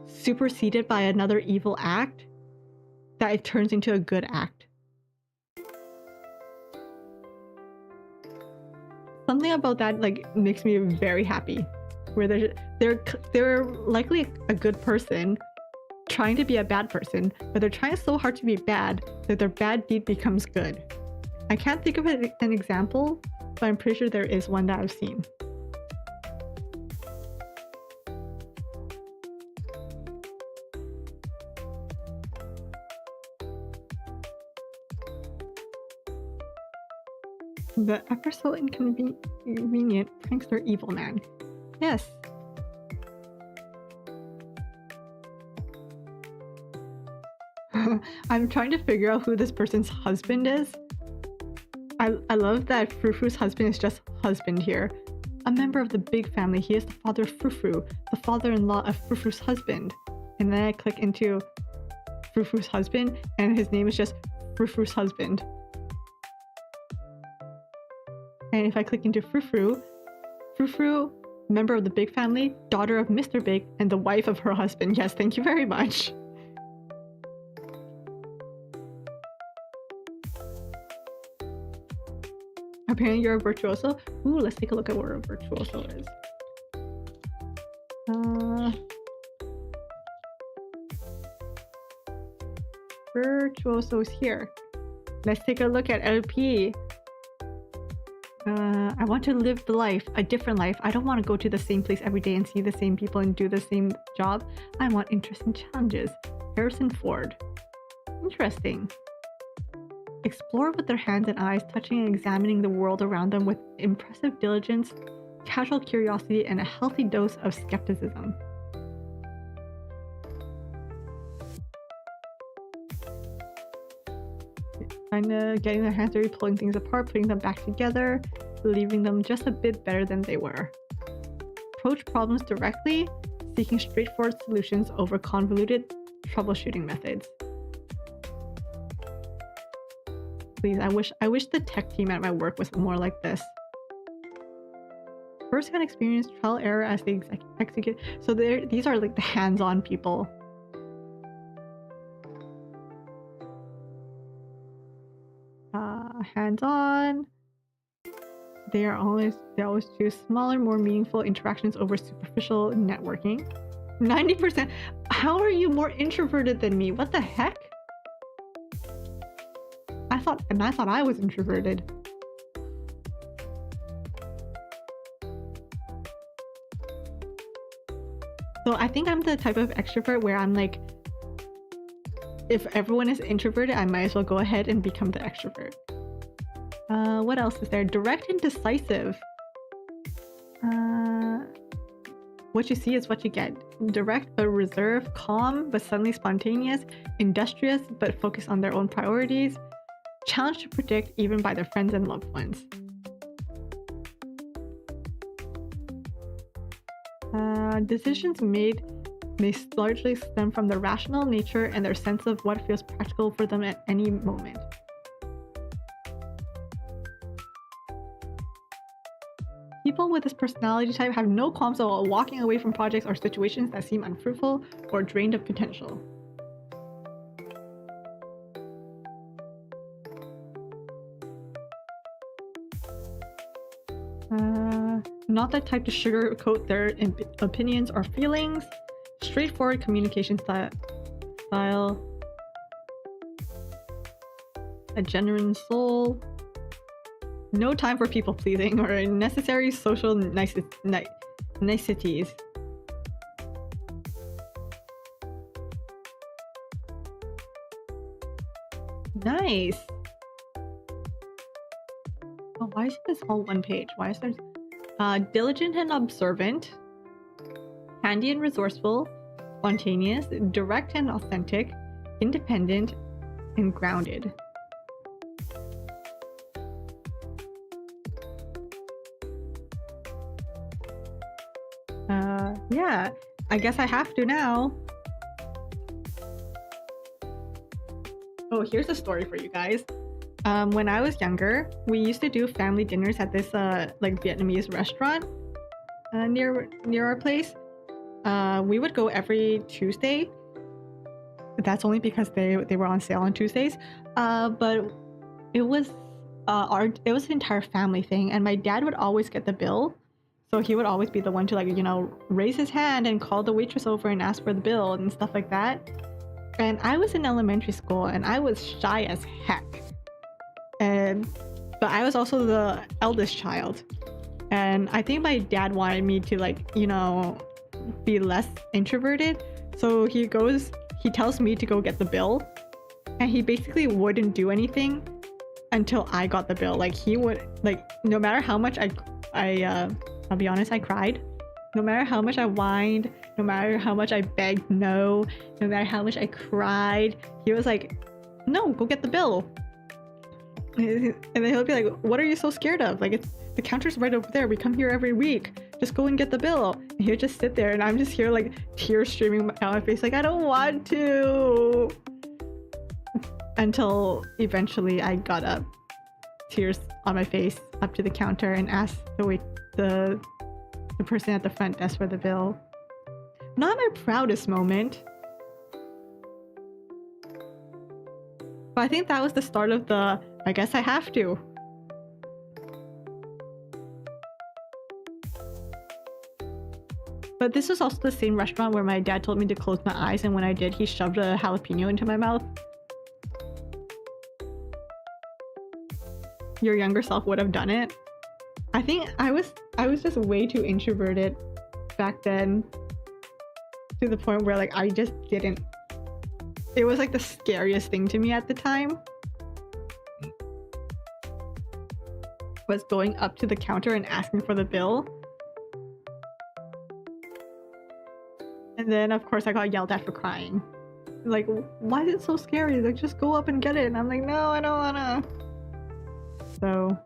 superseded by another evil act that it turns into a good act. Something about that like makes me very happy, where they're likely a good person trying to be a bad person, but they're trying so hard to be bad that their bad deed becomes good. I can't think of an example, but I'm pretty sure there is one that I've seen. The ever so inconvenient prankster evil man. Yes. I'm trying to figure out who this person's husband is. I love that Frou-Frou's husband is just husband here. A member of the big family, he is the father of Frou-Frou, the father-in-law of Frou-Frou's husband. And then I click into Frou-Frou's husband, and his name is just Frou-Frou's husband. And if I click into Frou-Frou, Frou-Frou, member of the big family, daughter of Mr. Big, and the wife of her husband. Yes, thank you very much. Apparently you're a virtuoso. Ooh, let's take a look at what a virtuoso is. Virtuoso's here. Let's take a look at LP. I want to live the life, a different life. I don't want to go to the same place every day and see the same people and do the same job. I want interesting challenges. Harrison Ford. Interesting. Explore with their hands and eyes, touching and examining the world around them with impressive diligence, casual curiosity, and a healthy dose of skepticism. kind of getting their hands dirty, pulling things apart, putting them back together, leaving them just a bit better than they were. Approach problems directly, seeking straightforward solutions over convoluted troubleshooting methods. Please, I wish the tech team at my work was more like this. First-hand experience, trial error as they execute. So these are like the hands-on people. Hands-on. They always choose smaller, more meaningful interactions over superficial networking. 90%. How are you more introverted than me? What the heck? I thought I was introverted. So I think I'm the type of extrovert where I'm like, if everyone is introverted, I might as well go ahead and become the extrovert. What else is there? Direct and decisive. What you see is what you get. Direct but reserved, calm but suddenly spontaneous, industrious but focused on their own priorities, challenged to predict even by their friends and loved ones. Decisions made may largely stem from their rational nature and their sense of what feels practical for them at any moment. People with this personality type have no qualms about walking away from projects or situations that seem unfruitful or drained of potential. Not the type to sugarcoat their opinions or feelings. Straightforward communication style. A genuine soul. No time for people pleasing or unnecessary social niceties. Nice. Oh, why is this all one page? Why is there... diligent and observant, handy and resourceful, spontaneous, direct and authentic, independent, and grounded. Yeah, I guess I have to now. Oh, here's a story for you guys. When I was younger, we used to do family dinners at this like Vietnamese restaurant near our place. We would go every Tuesday. That's only because they were on sale on Tuesdays. But it was an entire family thing, and my dad would always get the bill. So he would always be the one to, like, you know, raise his hand and call the waitress over and ask for the bill and stuff like that. And I was in elementary school and I was shy as heck. But I was also the eldest child. And I think my dad wanted me to, like, you know, be less introverted. So he tells me to go get the bill. And he basically wouldn't do anything until I got the bill. Like, he would, like, no matter how much I'll be honest, I cried. No matter how much I whined, no matter how much I begged no matter how much I cried, he was like, no, go get the bill. And then he'll be like, what are you so scared of? Like, the counter's right over there. We come here every week. Just go and get the bill. And he'll just sit there and I'm just here, like, tears streaming down my face, like, I don't want to. Until eventually I got up, tears on my face, up to the counter and asked the person at the front desk for the bill. Not my proudest moment. But I think that was the start of the, I guess I have to. But this was also the same restaurant where my dad told me to close my eyes, and when I did, he shoved a jalapeno into my mouth. Your younger self would have done it. I think I was just way too introverted back then, to the point where, like, I just didn't. It was like the scariest thing to me at the time, was going up to the counter and asking for the bill. And then of course I got yelled at for crying. like, why is it so scary? Like, just go up and get it. And I'm like, no, I don't wanna. So,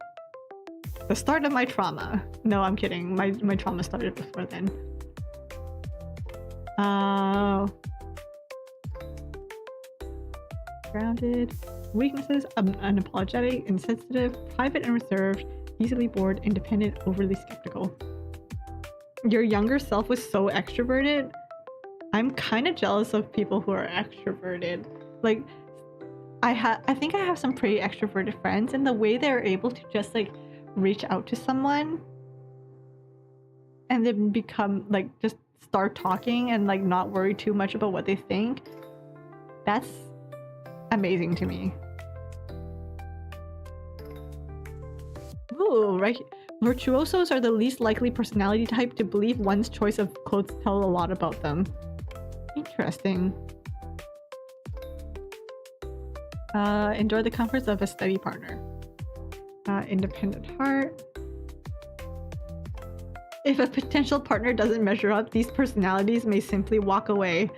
the start of my trauma. No, I'm kidding. My trauma started before then. Grounded. Weaknesses: unapologetic, insensitive, private and reserved, easily bored, independent, overly skeptical. Your younger self was so extroverted. I'm kind of jealous of people who are extroverted. Like, I think I have some pretty extroverted friends, and the way they're able to just like reach out to someone and then become like just start talking and like not worry too much about what they think. That's amazing to me. Ooh, right. Virtuosos are the least likely personality type to believe one's choice of clothes tell a lot about them. Interesting. Enjoy the comforts of a steady partner. Independent heart. If a potential partner doesn't measure up, these personalities may simply walk away.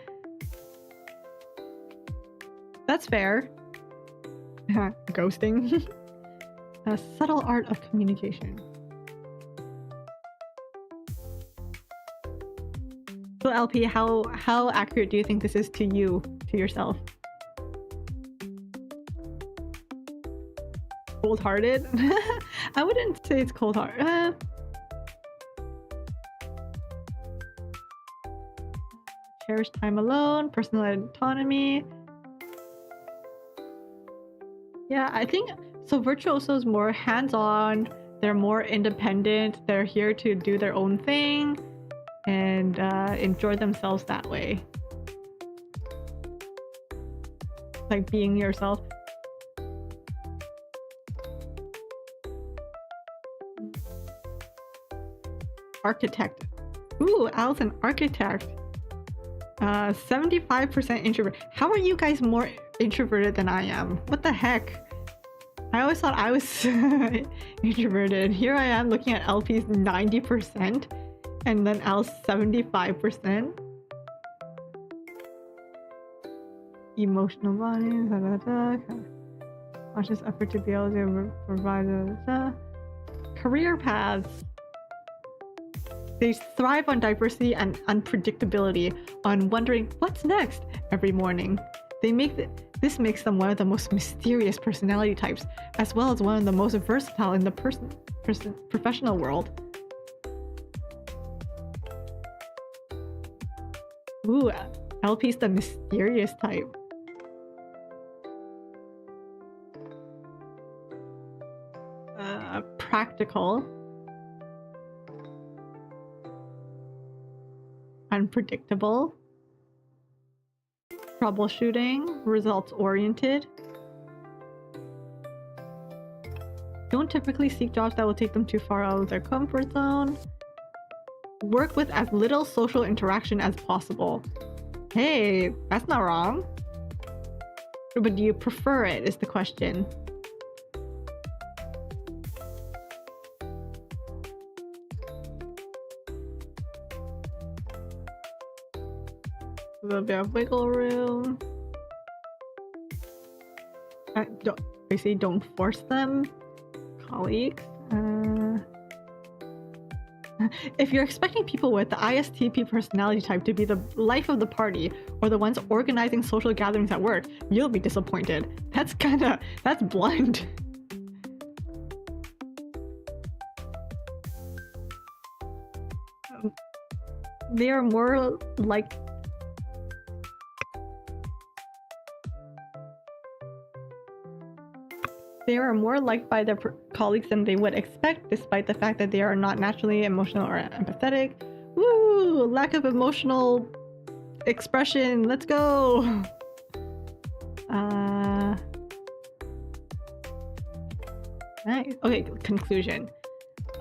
That's fair. Ghosting. A subtle art of communication. So LP, how accurate do you think this is to you, to yourself? Cold-hearted? I wouldn't say it's cold-hearted. Cherish time alone, personal autonomy. Yeah, I think so. Virtuosos more hands-on. They're more independent. They're here to do their own thing and enjoy themselves that way. Like being yourself. Architect. Ooh, Al's an architect. 75% introvert. How are you guys more introverted than I am? What the heck? I always thought I was introverted. Here I am looking at LP's 90% and then Al's 75%. Emotional bonding, conscious effort to be able to provide career paths. They thrive on diversity and unpredictability, on wondering what's next every morning. This makes them one of the most mysterious personality types, as well as one of the most versatile in the professional world. Ooh, LP's the mysterious type. Practical. Unpredictable. Troubleshooting. Results oriented. Don't typically seek jobs that will take them too far out of their comfort zone. Work with as little social interaction as possible. Hey, that's not wrong. But do you prefer it is the question. A little bit of wiggle room. They say don't force them. Colleagues. If you're expecting people with the ISTP personality type to be the life of the party or the ones organizing social gatherings at work, you'll be disappointed. That's blunt. They are more like they are more liked by their colleagues than they would expect, despite the fact that they are not naturally emotional or empathetic. Woo! Lack of emotional expression. Let's go! Nice. Okay, conclusion.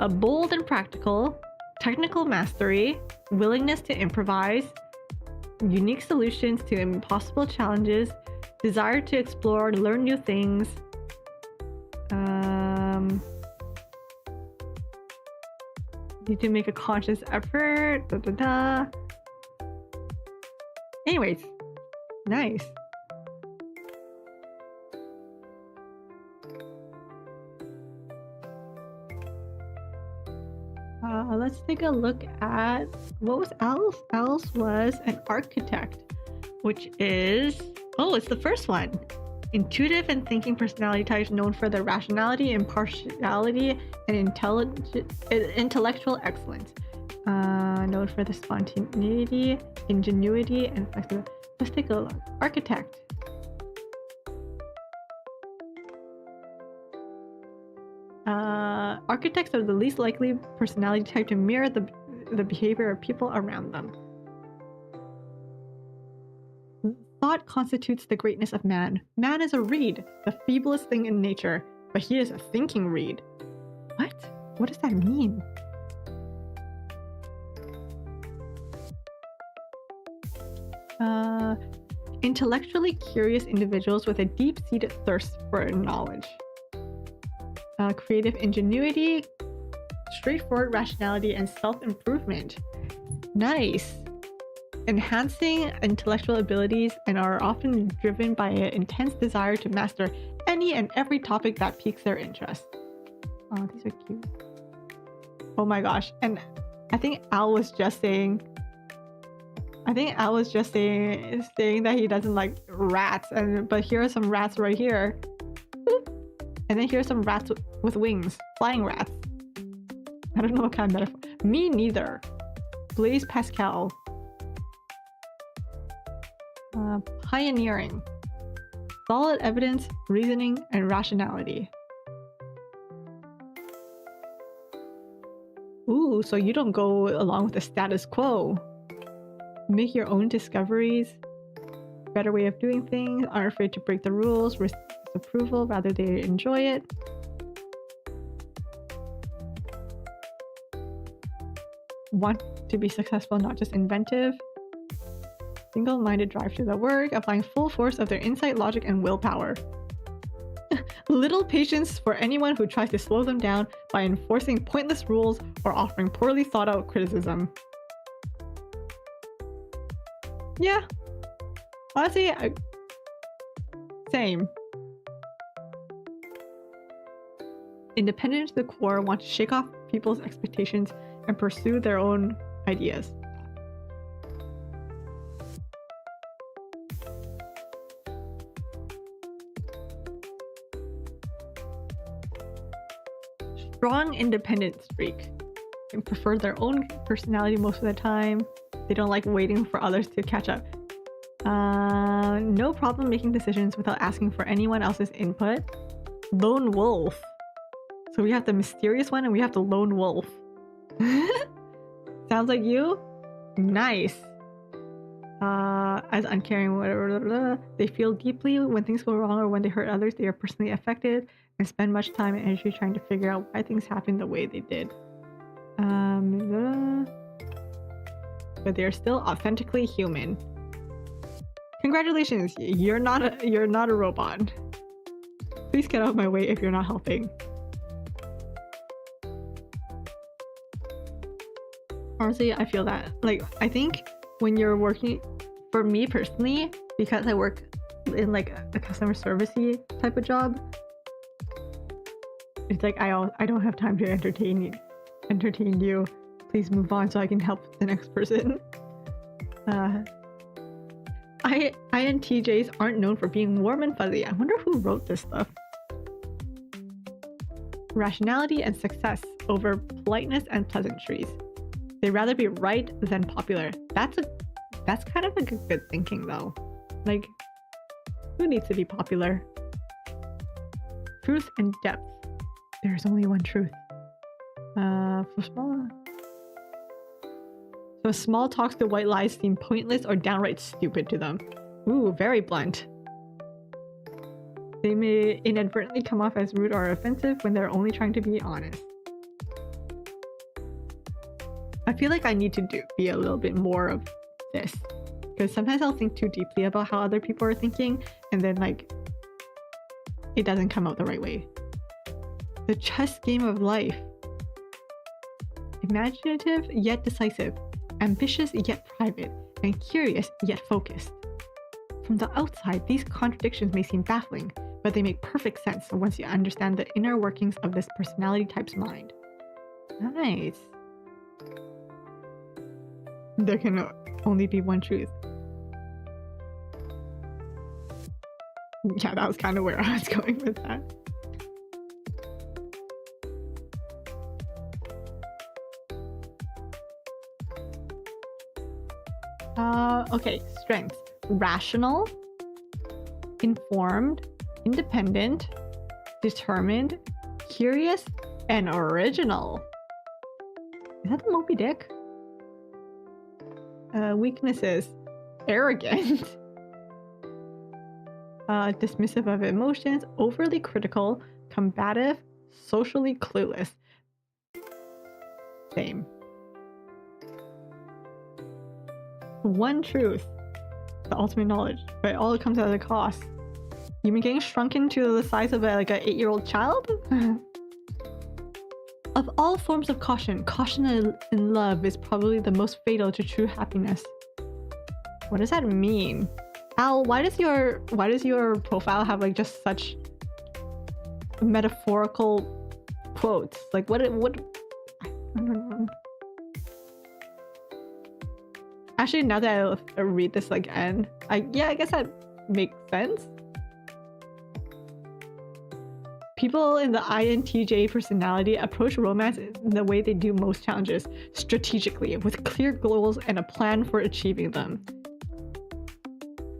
A bold and practical, technical mastery, willingness to improvise, unique solutions to impossible challenges, desire to explore and learn new things, need to make a conscious effort. Anyways, Nice. Let's take a look at what was Alice. Alice was an architect, which is it's the first one. Intuitive and thinking personality types known for their rationality, impartiality, and intellectual excellence. Known for the spontaneity, ingenuity, and flexibility. Let's take a look. Architect. Architects are the least likely personality type to mirror the behavior of people around them. Thought constitutes the greatness of man. Man is a reed, the feeblest thing in nature, but he is a thinking reed. What? What does that mean? Intellectually curious individuals with a deep-seated thirst for knowledge. Creative ingenuity, straightforward rationality, and self-improvement. Nice. Enhancing intellectual abilities and are often driven by an intense desire to master any and every topic that piques their interest. Oh, these are cute. Oh my gosh. And I think Al was just saying that he doesn't like rats, but here are some rats right here. Boop. And then here's some rats with wings, flying rats. I don't know what kind of metaphor. Me neither. Blaise Pascal. Pioneering. Solid evidence, reasoning, and rationality. Ooh, so you don't go along with the status quo. Make your own discoveries. Better way of doing things. Aren't afraid to break the rules. Risk approval, rather they enjoy it. Want to be successful, not just inventive. Single-minded drive to the work, applying full force of their insight, logic, and willpower. Little patience for anyone who tries to slow them down by enforcing pointless rules or offering poorly thought-out criticism. Yeah. Honestly, same. Independent to the core, want to shake off people's expectations and pursue their own ideas. Strong independent streak. They prefer their own personality most of the time. They don't like waiting for others to catch up. No problem making decisions without asking for anyone else's input. Lone wolf. So we have the mysterious one and we have the lone wolf. Sounds like you? Nice. As uncaring, whatever. They feel deeply when things go wrong or when they hurt others. They are personally affected and spend much time and energy trying to figure out why things happened the way they did. But they are still authentically human. Congratulations, you're not a robot. Please get out of my way if you're not helping. Honestly, I feel that. Like, I think when you're working, for me personally, because I work in like a customer servicey type of job, it's like I don't have time to entertain you. Please move on so I can help the next person. INTJs aren't known for being warm and fuzzy. I wonder who wrote this stuff. Rationality and success over politeness and pleasantries. They'd rather be right than popular. That's kind of like a good thinking though. Like, who needs to be popular? Truth and depth. There is only one truth. So small talks to white lies seem pointless or downright stupid to them. Ooh, very blunt. They may inadvertently come off as rude or offensive when they're only trying to be honest. I feel like I need to be a little bit more of this. Because sometimes I'll think too deeply about how other people are thinking, and then like, it doesn't come out the right way. The chess game of life. Imaginative yet decisive. Ambitious yet private. And curious yet focused. From the outside, these contradictions may seem baffling, but they make perfect sense once you understand the inner workings of this personality type's mind. Nice. There can only be one truth. Yeah, that was kind of where I was going with that. Okay, strengths. Rational, informed, independent, determined, curious, and original. Is that the Moby Dick? Weaknesses. Arrogant. Dismissive of emotions, overly critical, combative, socially clueless. Same. One truth. The ultimate knowledge, but all it comes at a cost. You mean getting shrunken to the size of like an 8-year-old child? Of all forms of caution, caution in love is probably the most fatal to true happiness. What does that mean? Al, why does your profile have like just such metaphorical quotes? Like what I don't know. Actually, now that I read this again, I guess that makes sense. People in the INTJ personality approach romance in the way they do most challenges, strategically, with clear goals and a plan for achieving them.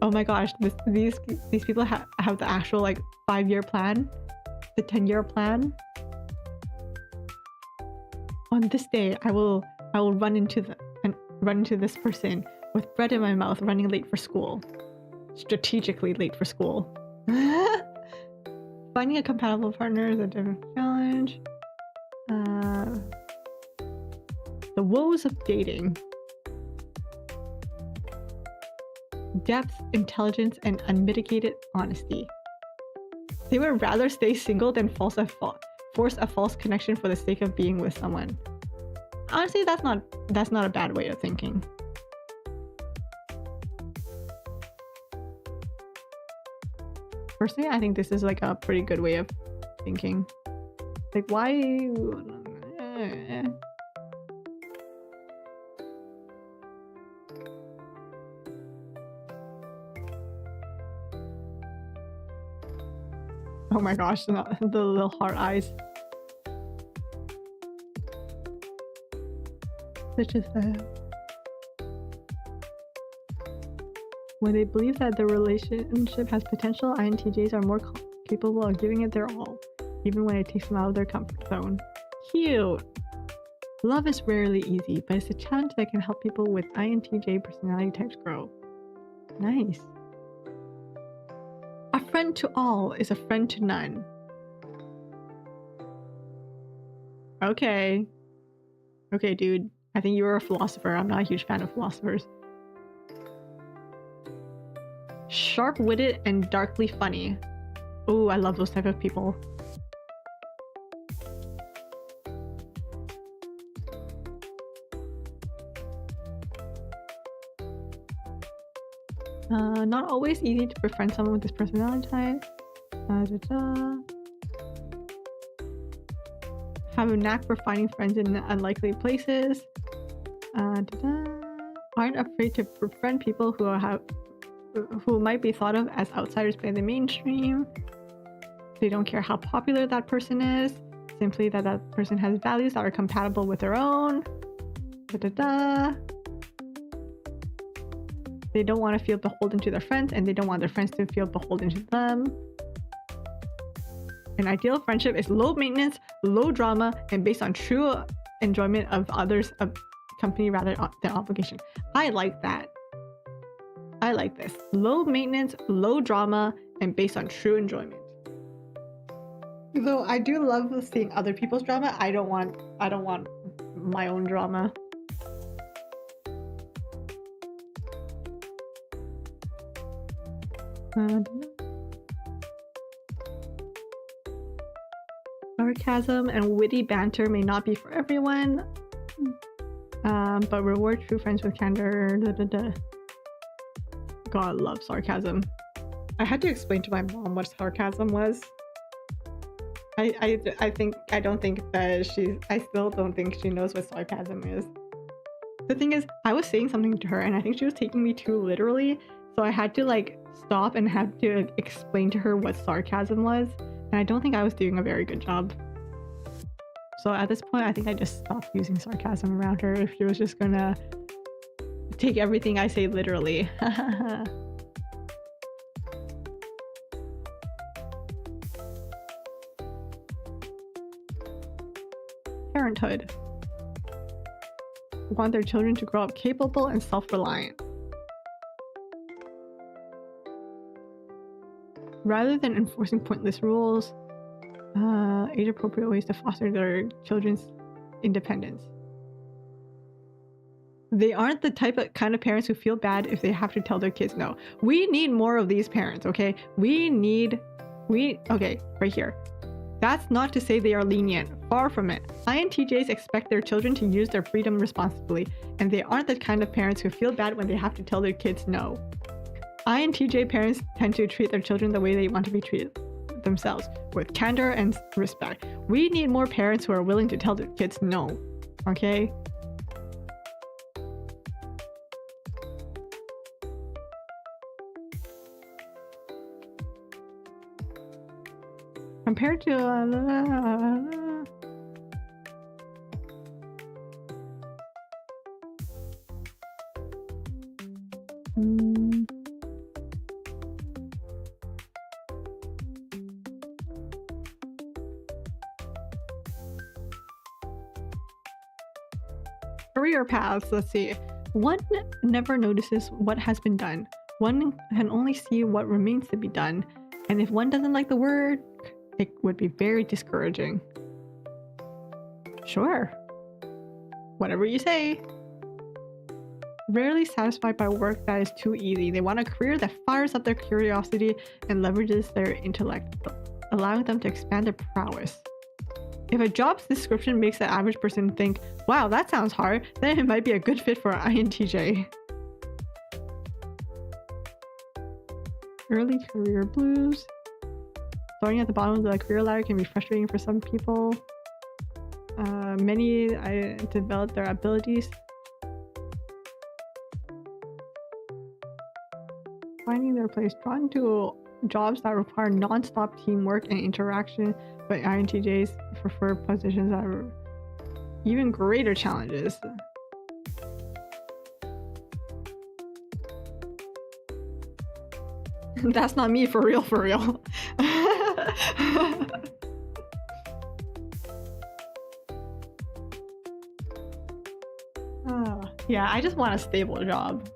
Oh my gosh, these people have the actual like 5-year plan, the 10-year plan. On this day, I will run into this person with bread in my mouth, running late for school. Strategically late for school. Finding a compatible partner is a different challenge. The woes of dating. Depth, intelligence, and unmitigated honesty. They would rather stay single than force a false connection for the sake of being with someone. Honestly, that's not a bad way of thinking. Personally, I think this is like a pretty good way of thinking. Like, why? Oh my gosh, the little heart eyes. Such as that. When they believe that the relationship has potential, INTJs are more capable of giving it their all, even when it takes them out of their comfort zone. Cute! Love is rarely easy, but it's a challenge that can help people with INTJ personality types grow. Nice. A friend to all is a friend to none. Okay. Okay, dude. I think you're a philosopher. I'm not a huge fan of philosophers. Sharp-witted and darkly funny. Ooh, I love those type of people. Not always easy to befriend someone with this personality type. Have a knack for finding friends in unlikely places. Aren't afraid to befriend people who might be thought of as outsiders by the mainstream. They don't care how popular that person is, simply that that person has values that are compatible with their own. They don't want to feel beholden to their friends, and they don't want their friends to feel beholden to them. An ideal friendship is low maintenance, low drama, and based on true enjoyment of others' company rather than obligation. I like that. I like this. Low maintenance, low drama, and based on true enjoyment. Though I do love seeing other people's drama, I don't want my own drama. Sarcasm and witty banter may not be for everyone, but reward true friends with candor. God, I love sarcasm. I had to explain to my mom what sarcasm was. I still don't think she knows what sarcasm is. The thing is, I was saying something to her and I think she was taking me too literally, so I had to like stop and had to explain to her what sarcasm was, and I don't think I was doing a very good job. So at this point, I think I just stopped using sarcasm around her if she was just gonna take everything I say literally. Parenthood. Want their children to grow up capable and self-reliant. Rather than enforcing pointless rules, age-appropriate ways to foster their children's independence. They aren't the kind of parents who feel bad if they have to tell their kids no. We need more of these parents, okay? Okay, right here. That's not to say they are lenient. Far from it. INTJs expect their children to use their freedom responsibly, and they aren't the kind of parents who feel bad when they have to tell their kids no. INTJ parents tend to treat their children the way they want to be treated themselves, with candor and respect. We need more parents who are willing to tell their kids no, okay? Compared to career paths, let's see. One never notices what has been done. One can only see what remains to be done. And if one doesn't like the work, it would be very discouraging. Sure. Whatever you say. Rarely satisfied by work that is too easy. They want a career that fires up their curiosity and leverages their intellect, allowing them to expand their prowess. If a job's description makes the average person think, wow, that sounds hard, then it might be a good fit for an INTJ. Early career blues. Starting at the bottom of the career ladder can be frustrating for some people. Many develop their abilities. Finding their place. Drawn to jobs that require non-stop teamwork and interaction, but INTJs prefer positions that are even greater challenges. That's not me, for real, for real. Yeah, I just want a stable job.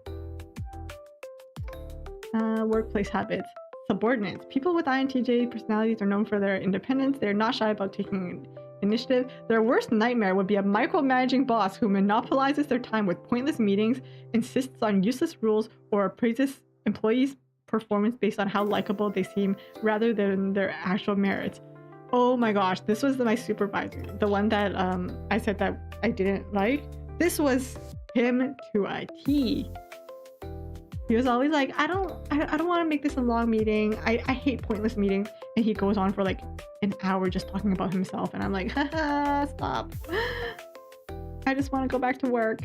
Workplace habits. Subordinates. People with INTJ personalities are known for their independence. They're not shy about taking initiative. Their worst nightmare would be a micromanaging boss who monopolizes their time with pointless meetings, insists on useless rules, or appraises employees' performance based on how likable they seem rather than their actual merits. Oh my gosh, this was my supervisor, the one that I said that I didn't like. This was him to a T. He was always like, I don't want to make this a long meeting. I hate pointless meetings. And he goes on for like an hour just talking about himself. And I'm like, haha, stop. I just want to go back to work.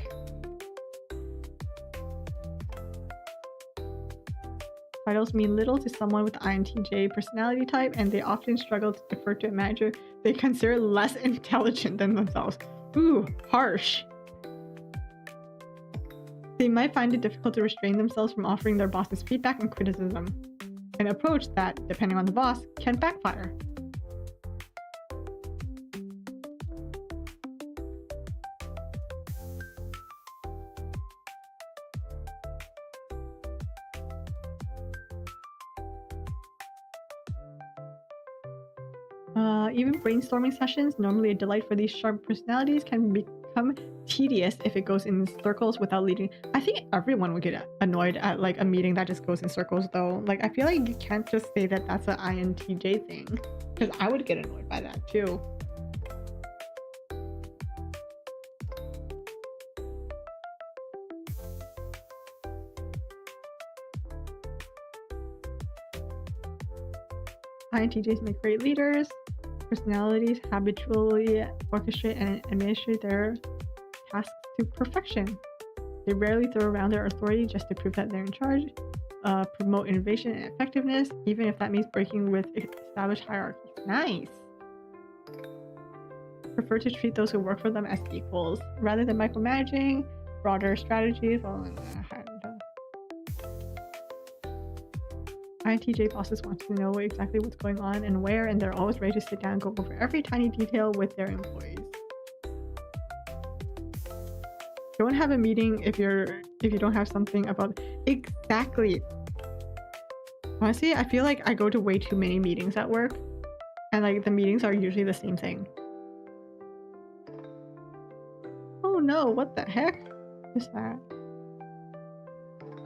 Titles mean little to someone with INTJ personality type, and they often struggle to defer to a manager they consider less intelligent than themselves. Ooh, harsh. They might find it difficult to restrain themselves from offering their bosses feedback and criticism, an approach that, depending on the boss, can backfire. Even brainstorming sessions, normally a delight for these sharp personalities, can become tedious if it goes in circles without leading. I think everyone would get annoyed at like a meeting that just goes in circles though. Like I feel like you can't just say that that's an INTJ thing, because I would get annoyed by that too. INTJs make great leaders. Personalities habitually orchestrate and administrate their tasks to perfection. They rarely throw around their authority just to prove that they're in charge. Promote innovation and effectiveness, even if that means breaking with established hierarchies. Nice. Prefer to treat those who work for them as equals rather than micromanaging. Broader strategies. INTJ bosses want to know exactly what's going on and where, and they're always ready to sit down and go over every tiny detail with their employees. Don't have a meeting if you don't have something about exactly. Honestly, I feel like I go to way too many meetings at work, and like the meetings are usually the same thing. Oh no, what the heck is that?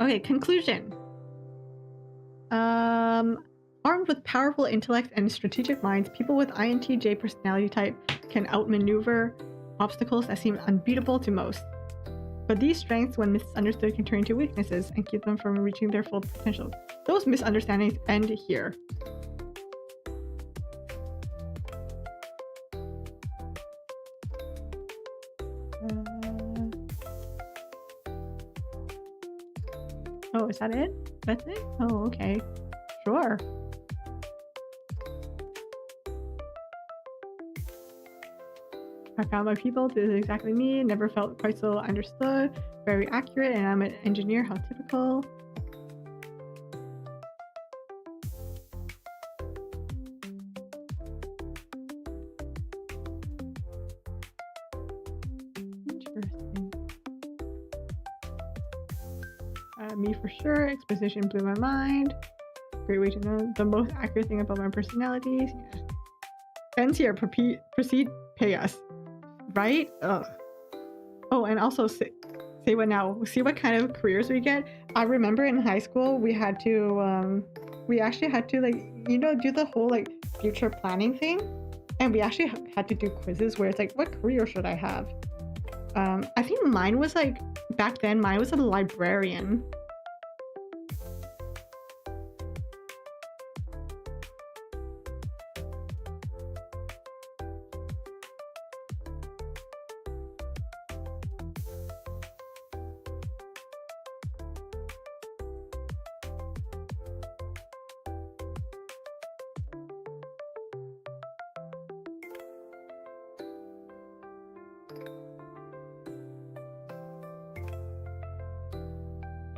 Okay, conclusion. Armed with powerful intellect and strategic minds, people with INTJ personality type can outmaneuver obstacles that seem unbeatable to most. But these strengths, when misunderstood, can turn into weaknesses and keep them from reaching their full potential. Those misunderstandings end here. Oh, is that it? That's it? Oh, okay. Sure. I found my people. This is exactly me. Never felt quite so understood. Very accurate, and I'm an engineer. How typical. Interesting. Me for sure. Exposition blew my mind. Great way to know the most accurate thing about my personalities. Yeah. Ends here. Proceed. Pay us. Right? Ugh. Oh, and also say what now? See what kind of careers we get. I remember in high school we had to we actually had to do the whole like future planning thing, and we actually had to do quizzes where it's like, what career should I have? I think mine was like, back then mine was a librarian.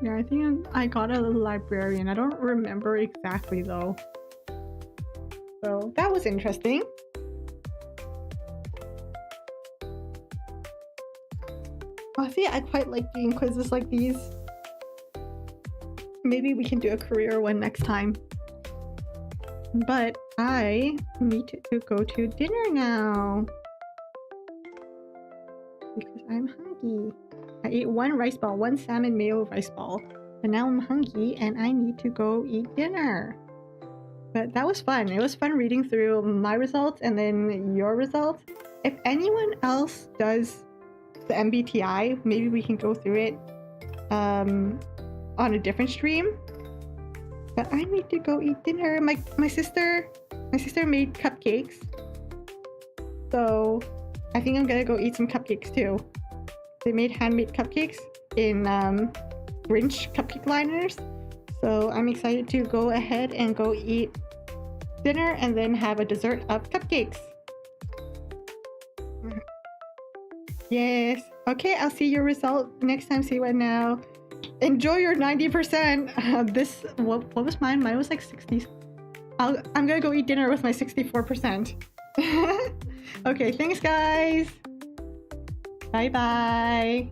Yeah, I think I got a librarian. I don't remember exactly though. So that was interesting. Oh, see, I quite like doing quizzes like these. Maybe we can do a career one next time. But I need to go to dinner now. Because I'm hungry. I ate one rice ball, one salmon mayo rice ball. But now I'm hungry and I need to go eat dinner. But that was fun. It was fun reading through my results and then your results. If anyone else does the MBTI, maybe we can go through it on a different stream. But I need to go eat dinner. My sister made cupcakes. So I think I'm gonna go eat some cupcakes too. They made handmade cupcakes in Grinch cupcake liners. So I'm excited to go ahead and go eat dinner and then have a dessert of cupcakes. Yes. Okay, I'll see your result next time. See what now. Enjoy your 90%. What was mine? Mine was like 60s. I'm gonna go eat dinner with my 64%. Okay, thanks guys. Bye bye.